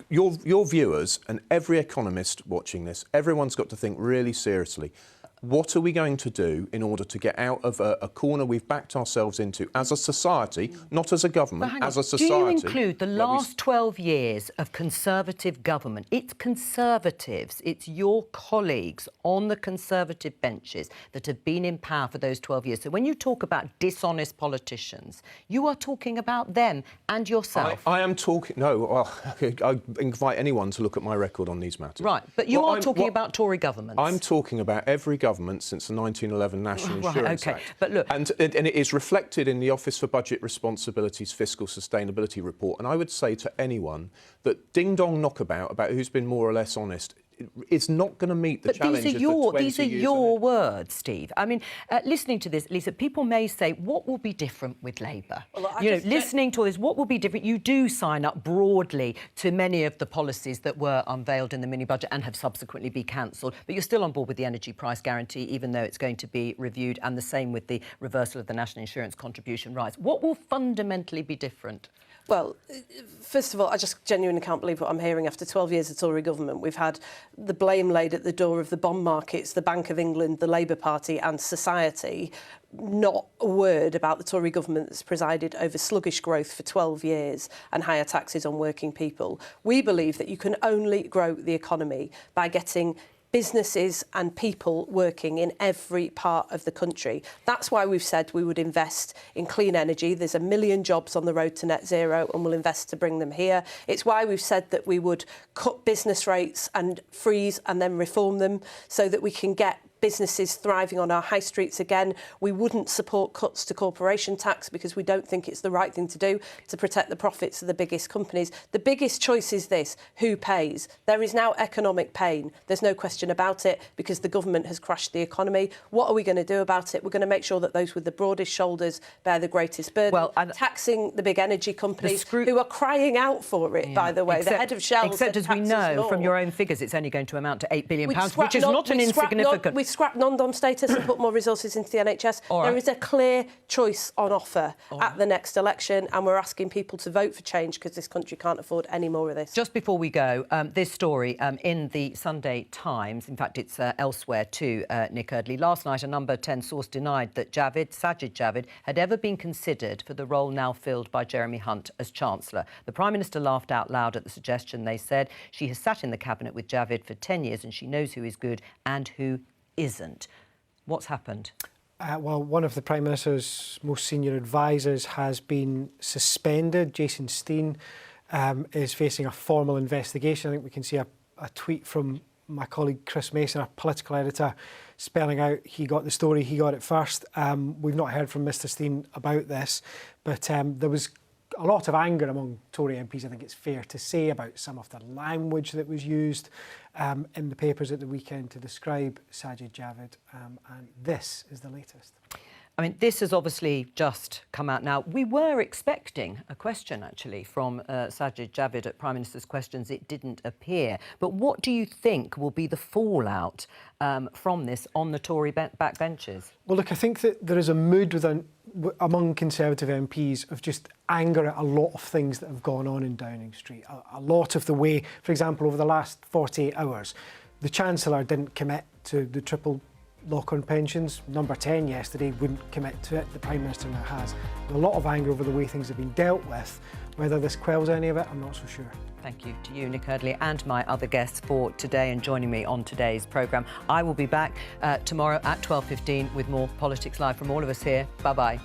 your viewers and every economist watching this, everyone's got to think really seriously. What are we going to do in order to get out of a corner we've backed ourselves into as a society, not as a government, as a society? Do you include the last 12 years of Conservative government? It's Conservatives, it's your colleagues on the Conservative benches that have been in power for those 12 years. So when you talk about dishonest politicians, you are talking about them and yourself. I am talking... No, well, I invite anyone to look at my record on these matters. Right, but you are talking about Tory governments. I'm talking about every government since the 1911 National Insurance Act. But look, and it is reflected in the Office for Budget Responsibility's Fiscal Sustainability Report. And I would say to anyone that ding-dong knockabout about who's been more or less honest, it's not going to meet the challenges for 20 years ahead. These are your words, Steve. I mean, listening to this, Lisa, people may say, what will be different with Labour? Well, listening to all this, what will be different? You do sign up broadly to many of the policies that were unveiled in the mini-budget and have subsequently been cancelled, but you're still on board with the energy price guarantee, even though it's going to be reviewed, and the same with the reversal of the national insurance contribution rights. What will fundamentally be different? Well, first of all, I just genuinely can't believe what I'm hearing. After 12 years of Tory government, we've had the blame laid at the door of the bond markets, the Bank of England, the Labour Party and society. Not a word about the Tory government that's presided over sluggish growth for 12 years and higher taxes on working people. We believe that you can only grow the economy by getting businesses and people working in every part of the country. That's why we've said we would invest in clean energy. There's 1 million jobs on the road to net zero and we'll invest to bring them here. It's why we've said that we would cut business rates and freeze and then reform them so that we can get businesses thriving on our high streets again. We wouldn't support cuts to corporation tax because we don't think it's the right thing to do to protect the profits of the biggest companies. The biggest choice is this: who pays? There is now economic pain. There's no question about it because the government has crashed the economy. What are we going to do about it? We're going to make sure that those with the broadest shoulders bear the greatest burden. Well, taxing the big energy companies who are crying out for it, by the way. The head of Shell Except as we know from your own figures, it's only going to amount to £8 billion, which is not an insignificant... We've scrapped non-dom status and put more resources into the NHS. There is a clear choice on offer at the next election, and we're asking people to vote for change because this country can't afford any more of this. Just before we go, this story in the Sunday Times, in fact, it's elsewhere too, Nick Eardley. Last night, a Number 10 source denied that Sajid Javid had ever been considered for the role now filled by Jeremy Hunt as Chancellor. The Prime Minister laughed out loud at the suggestion. They said she has sat in the Cabinet with Javid for 10 years and she knows who is good and who isn't. What's happened? Well, one of the Prime Minister's most senior advisors has been suspended. Jason Steen is facing a formal investigation. I think we can see a tweet from my colleague Chris Mason, our political editor, spelling out he got the story, he got it first. We've not heard from Mr Steen about this, but there was a lot of anger among Tory MPs, I think it's fair to say, about some of the language that was used in the papers at the weekend to describe Sajid Javid, and this is the latest. I mean, this has obviously just come out now. We were expecting a question, actually, from Sajid Javid at Prime Minister's Questions. It didn't appear. But what do you think will be the fallout from this on the Tory backbenches? Well, look, I think that there is a mood among Conservative MPs of just anger at a lot of things that have gone on in Downing Street. A lot of the way, for example, over the last 48 hours, the Chancellor didn't commit to the triple lock-on pensions. Number 10 yesterday wouldn't commit to it. The Prime Minister now has. A lot of anger over the way things have been dealt with. Whether this quells any of it, I'm not so sure. Thank you to you, Nick Eardley, and my other guests for today and joining me on today's programme. I will be back tomorrow at 12:15 with more Politics Live from all of us here. Bye-bye.